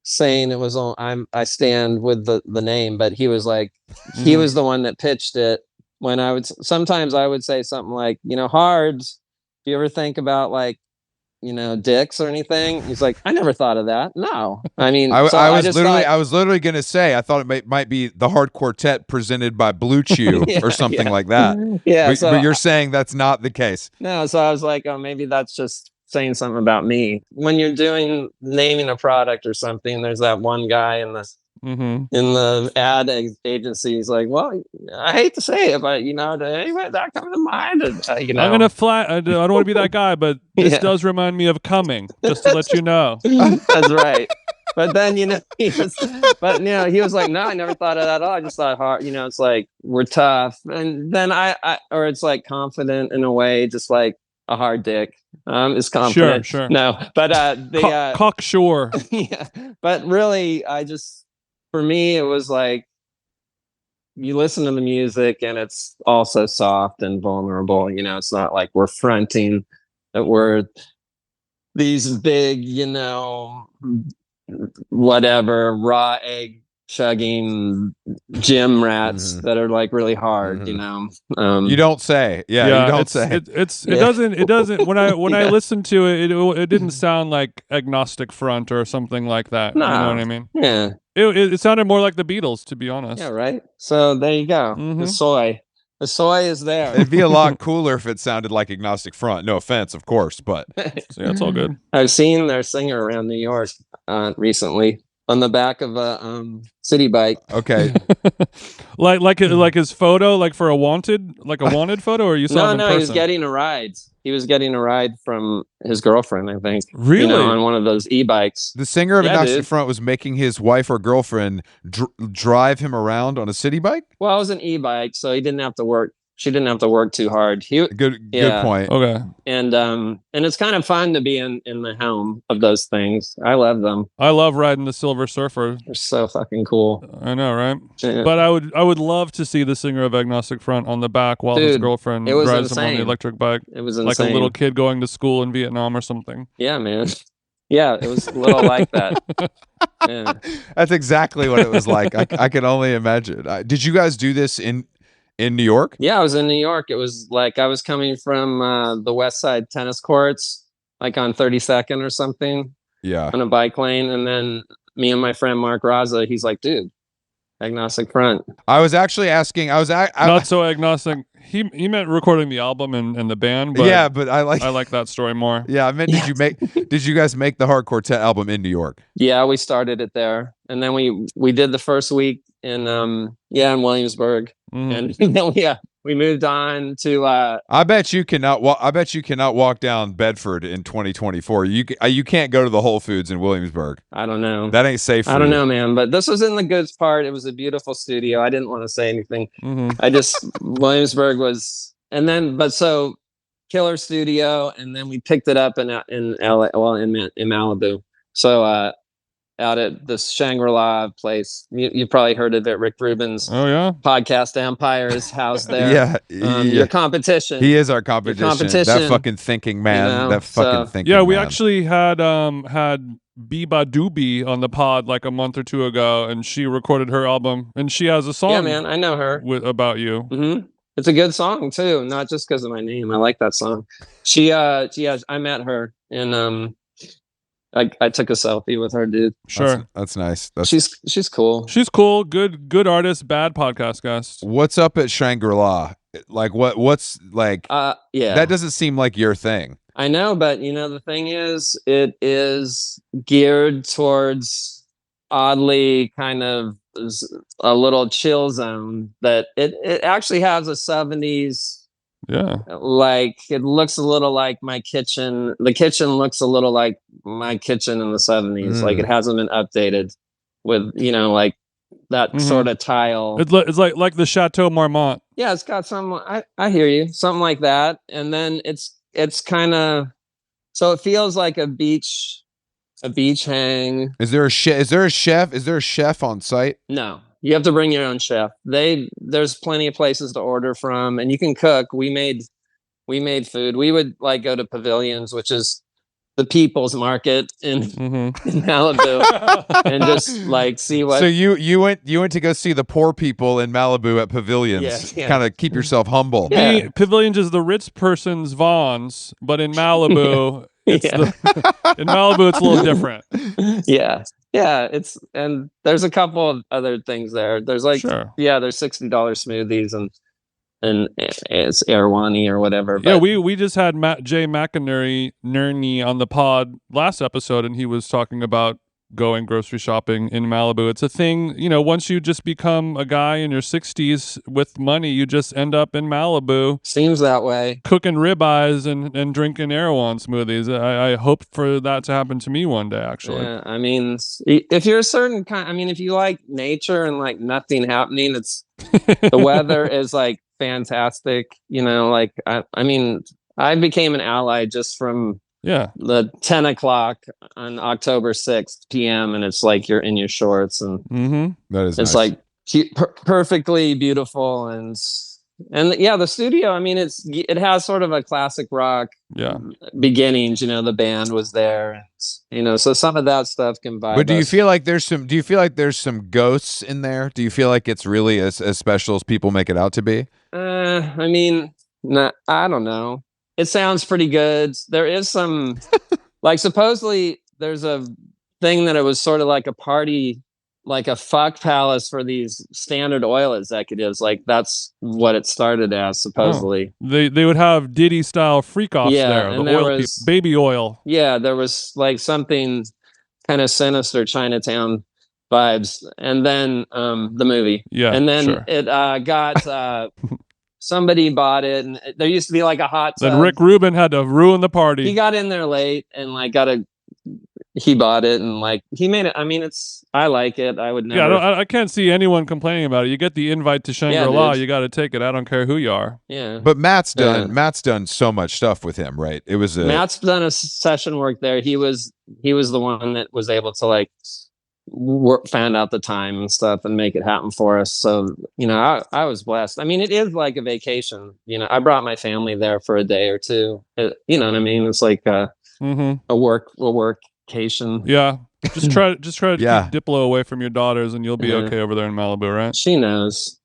saying it was all I stand with the name, but he was like he was the one that pitched it. When sometimes I would say something like, you know, Hards, do you ever think about like, you know, dicks or anything? He's like, I never thought of that. No, I mean, I was literally gonna say, I thought it might be the Hard Quartet presented by Blue Chew or something like that. Yeah, but you're saying that's not the case. No, so I was like, oh, maybe that's just saying something about me. When you're naming a product or something, there's that one guy in the ad agency. He's like, well, I hate to say it, but you know, anyway, that comes to mind. You know, I'm gonna I don't want to be that guy, but this does remind me of Coming. Just to let you know. That's right. But then he was like, no, I never thought of that at all. I just thought hard. You know, it's like we're tough, and then or it's like confident in a way, just like a hard dick. Is confident. Sure. No, but cocksure. Yeah, but really, for me, it was like you listen to the music and it's also soft and vulnerable. You know, it's not like we're fronting that we're these big, you know, whatever, raw egg chugging gym rats that are like really hard, you know. You don't say. You don't say. It doesn't when I listened to it didn't sound like Agnostic Front or something like that. No. You know what I mean? Yeah. It sounded more like the Beatles, to be honest. Yeah, right. So there you go. The soy is there. It'd be a lot cooler if it sounded like Agnostic Front. No offense, of course, but so yeah, it's all good. I've seen their singer around New York recently on the back of a city bike. Okay. like his photo, like for a wanted photo, or you saw him in person? He was getting a ride. He was getting a ride from his girlfriend, I think. Really? You know, on one of those e-bikes. The singer of Agnostic Front was making his wife or girlfriend drive him around on a city bike? Well, it was an e-bike, so he didn't have to work. She didn't have to work too hard. Good point. Okay. And it's kind of fun to be in the helm of those things. I love them. I love riding the Silver Surfer. They're so fucking cool. I know, right? Yeah. But I would love to see the singer of Agnostic Front on the back while his girlfriend drives him on the electric bike. It was insane. Like a little kid going to school in Vietnam or something. Yeah, man. Yeah, it was a little like that. Yeah. That's exactly what it was like. I can only imagine. Did you guys do this in New York? Yeah, I was in New York. It was like I was coming from the West Side tennis courts, like on 32nd or something. Yeah. On a bike lane. And then me and my friend Mark Raza, he's like, dude, Agnostic Front. I was actually asking. Not so agnostic He meant recording the album and the band, but yeah, but I like that story more. Yeah, I meant did you guys make the Hard Quartet album in New York? Yeah, we started it there, and then we did the first week in in Williamsburg, and then we moved on to. I bet you cannot walk down Bedford in 2024. You can't go to the Whole Foods in Williamsburg. I don't know. That ain't safe. I don't know, man. But this was in the goods part. It was a beautiful studio. I didn't want to say anything. I just Williamsburg was, and then so killer studio, and then we picked it up in LA, well in Malibu. So out at this Shangri-La place. You probably heard of it. Rick Rubin's podcast Empire's house there. Your competition. He is our competition. That fucking thinking man. That fucking thinking man. Yeah, we actually had Biba Doobie on the pod like a month or two ago, and she recorded her album, and she has a song. Yeah, man, I know her. About you. Mm-hmm. It's a good song too, not just because of my name. I like that song. She I met her, and I took a selfie with her, dude. Sure, that's nice. She's cool. She's cool. Good artist. Bad podcast guest. What's up at Shangri-La? Like what's like? Yeah, that doesn't seem like your thing. I know, but the thing is, it is geared towards oddly kind of a little chill zone. That it actually has a 70s. Yeah, like it looks a little like my kitchen. The kitchen looks a little like my kitchen in the 70s. Like it hasn't been updated with like that sort of tile. It's like the Chateau Marmont. Yeah, it's got some. I hear you, something like that. And then it's kind of, so it feels like a beach hang. Is there a chef? Is there a chef on site? No. You have to bring your own chef. There's plenty of places to order from, and you can cook. We made food. We would like go to Pavilions, which is the people's market in Malibu, and just like see what. So you went to go see the poor people in Malibu at Pavilions. Yeah. Kind of keep yourself humble. Yeah. Pavilions is the rich person's Vaughn's, but in Malibu, in Malibu it's a little different. Yeah. Yeah, and there's a couple of other things there. There's there's $60 smoothies and it's Erewhoni or whatever. But yeah, we just had Jay McInerney on the pod last episode, and he was talking about going grocery shopping in Malibu. It's a thing, once you just become a guy in your 60s with money, you just end up in Malibu. Seems that way. Cooking ribeyes and drinking Erewhon smoothies. I hope for that to happen to me one day, actually. Yeah, I mean, if you're a certain kind, if you like nature and like nothing happening, it's the weather is like fantastic. I became an ally just from the 10 o'clock on October 6th p.m. and it's like you're in your shorts and that is it's nice. like perfectly beautiful and yeah, the studio. It has sort of a classic rock beginnings. The band was there, and so some of that stuff can vibe. But do you feel like there's some ghosts in there? Do you feel like it's really as special as people make it out to be? No, I don't know. It sounds pretty good. There is some, like supposedly there's a thing that it was sort of like a party, like a fuck palace for these Standard Oil executives. Like that's what it started as, supposedly. They would have Diddy style freak offs there. And the oil baby oil. Yeah, there was like something kind of sinister Chinatown vibes, and then the movie. Yeah, and then it got. Somebody bought it, and there used to be like a hot tub. Then Rick Rubin had to ruin the party. He got in there late and like he bought it and like he made it. I like it. I would never. Yeah, I can't see anyone complaining about it. You get the invite to Shangri-La, you got to take it. I don't care who you are. Yeah. But Matt's done so much stuff with him, right? Matt's done a session work there. He was the one that was able to like found out the time and stuff and make it happen for us. So I was blessed. It is like a vacation. I brought my family there for a day or two. You know what I mean? It's like a workcation. Yeah, just try to keep Diplo away from your daughters, and you'll be okay over there in Malibu, right? She knows.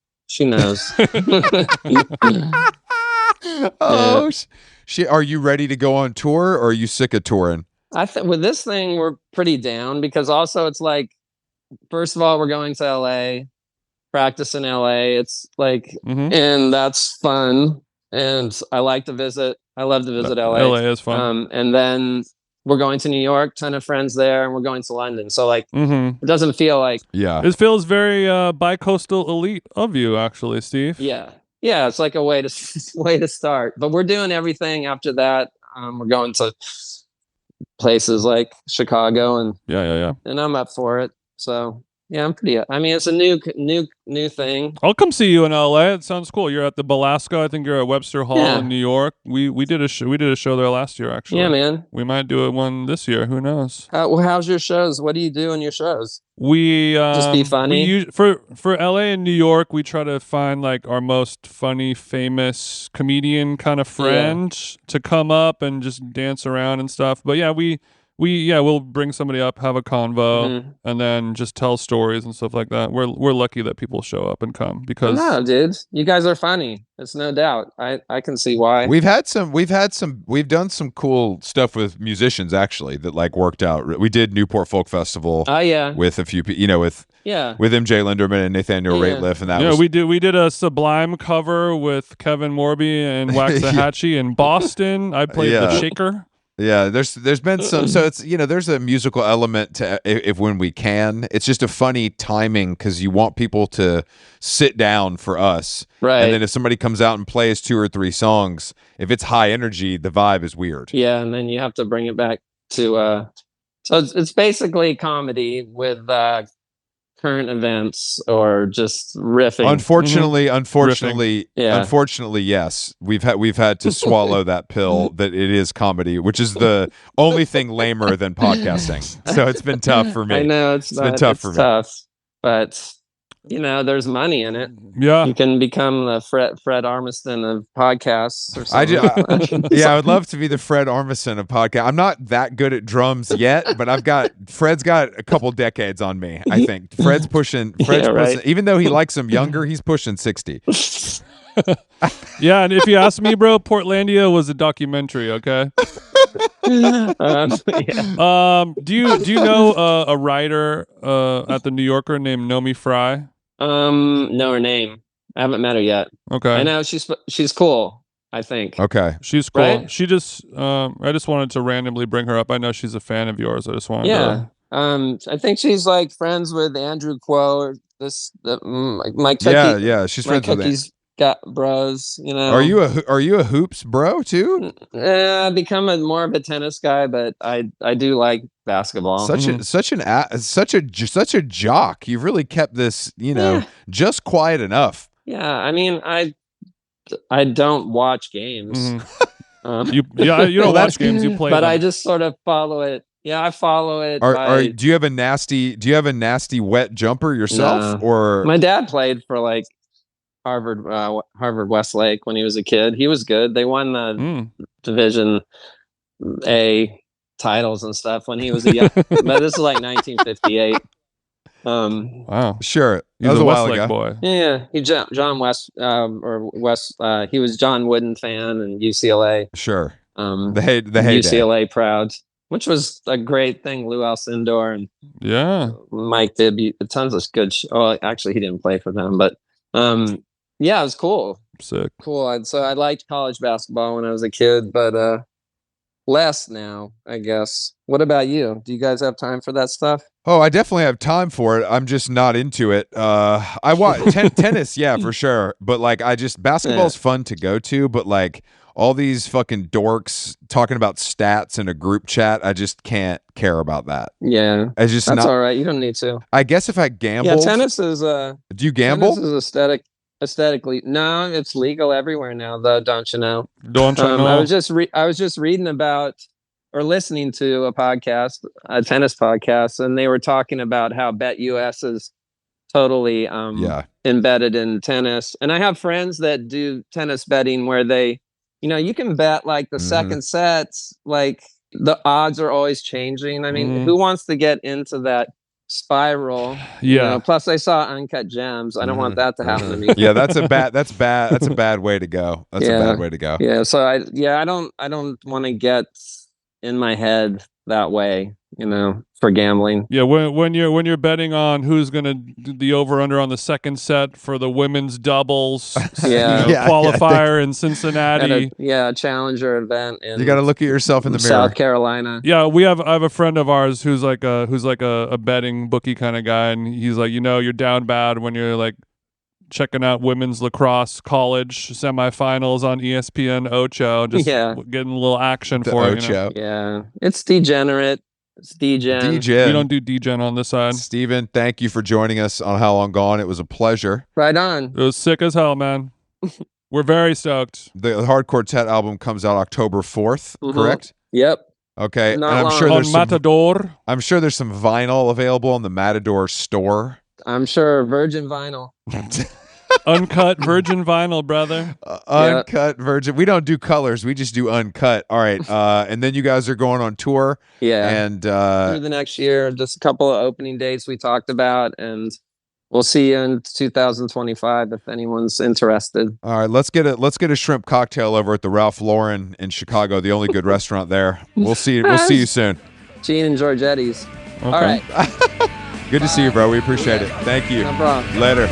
Are you ready to go on tour, or are you sick of touring? I think with this thing, we're pretty down because also it's like, first of all, we're going to LA practice in LA. It's like, and that's fun. And I like to visit. I love to visit LA. LA is fun. And then we're going to New York, ton of friends there, and we're going to London. So like, it doesn't feel like, it feels very bi-coastal elite of you, actually, Steve. Yeah, it's like a way to start. But we're doing everything after that. We're going to places like Chicago, and and I'm up for it. So yeah, I'm pretty. I mean, it's a new thing. I'll come see you in LA. It sounds cool. You're at the Belasco. I think you're at Webster Hall in New York. We did a show there last year, actually. Yeah, man. We might do one this year. Who knows? How's your shows? What do you do in your shows? We just be funny. For LA and New York, we try to find like our most funny, famous comedian kind of friend to come up and just dance around and stuff. But yeah, we'll bring somebody up, have a convo, and then just tell stories and stuff like that. We're lucky that people show up and come because no, dude, you guys are funny. It's no doubt. I can see why. We've done some cool stuff with musicians actually that like worked out. We did Newport Folk Festival. With a few people, with MJ Linderman and Nathaniel Rateliff, and that was... we did a Sublime cover with Kevin Morby and Waxahachie in Boston. I played the shaker. Yeah, there's been some, so it's, there's a musical element to if when we can. It's just a funny timing because you want people to sit down for us, right? And then if somebody comes out and plays 2 or 3 songs, if it's high energy, the vibe is weird. Yeah, and then you have to bring it back to so it's basically comedy with current events or just riffing. Unfortunately, yes. We've had to swallow that pill that it is comedy, which is the only thing lamer than podcasting. So it's been tough for me. I know it's been tough for me. But there's money in it. Yeah, you can become the Fred Armisen of podcasts or something. I would love to be the Fred Armisen of podcast. I'm not that good at drums yet, but Fred's got a couple decades on me. I think Fred's pushing. Even though he likes them younger, he's pushing 60. Yeah, and if you ask me, bro, Portlandia was a documentary. Okay. Do you know a writer at the New Yorker named Nomi Fry? Know her name. I haven't met her yet. Okay. I know she's cool, I think. Okay. She's cool. Right? She just I just wanted to randomly bring her up. I know she's a fan of yours. I just wanted to... I think she's like friends with Andrew Quo or Mike Tucky. Yeah, she's friends with him. Got bros, Are you a hoops bro too? I've become more of a tennis guy, but I do like basketball. Such a jock. You've really kept this, just quiet enough. Yeah, I mean, I don't watch games. You don't watch games. You play, but them. I just sort of follow it. Yeah, I follow it. Do you have a nasty wet jumper yourself? No. Or my dad played for like Harvard Westlake when he was a kid. He was good. They won the Division A titles and stuff when he was a young. But this is like 1958. Wow, sure, that was a while ago. Boy. Yeah, he John West or West. He was John Wooden fan and UCLA. Sure, the heyday. UCLA proud, which was a great thing. Lou Alcindor and Mike Bibby, tons of good. Actually, he didn't play for them, but. Yeah, it was cool. Sick. Cool. So I liked college basketball when I was a kid, but less now, I guess. What about you? Do you guys have time for that stuff? Oh, I definitely have time for it. I'm just not into it. I watch tennis, yeah, for sure. But like, basketball's fun to go to, but like all these fucking dorks talking about stats in a group chat, I just can't care about that. Yeah, that's all right. You don't need to. I guess if I gambled, yeah, tennis is. Do you gamble? Tennis is aesthetically. No, it's legal everywhere now, though. Don't you know? Don't you know? I was just reading about or listening to a tennis podcast, and they were talking about how BetUS is totally embedded in tennis. And I have friends that do tennis betting where they, you can bet like the second sets, like the odds are always changing. I mean, who wants to get into that spiral? Plus I saw Uncut Gems. I don't want that to happen to me. Yeah, that's a bad way to go. That's a bad way to go. Yeah, so I don't want to get in my head that way, for gambling. Yeah, when you're betting on who's gonna do the over under on the second set for the women's doubles qualifier in Cincinnati. A challenger event. You got to look at yourself in the mirror. South Carolina. Yeah, I have a friend of ours who's like a betting bookie kind of guy, and he's like, you're down bad when you're like checking out women's lacrosse college semifinals on ESPN Ocho, just getting a little action for it. Yeah, it's degenerate. It's degen. We don't do degen on this side. Steven, thank you for joining us on How Long Gone. It was a pleasure. Right on. It was sick as hell, man. We're very stoked. The Hard Quartet album comes out October 4th, correct? Yep. Okay. Not and I'm long. sure there's on Matador. I'm sure there's some vinyl available on the Matador store. I'm sure virgin vinyl. Uncut virgin vinyl, brother. Uncut virgin. We don't do colors. We just do uncut. All right. And then you guys are going on tour. Yeah. And through the next year, just a couple of opening dates we talked about, and we'll see you in 2025 if anyone's interested. All right, let's get a shrimp cocktail over at the Ralph Lauren in Chicago, the only good restaurant there. We'll see you soon. Gene and Georgetti's. Okay. All right. Good to see you, bro. We appreciate it. Thank you. No problem. Later.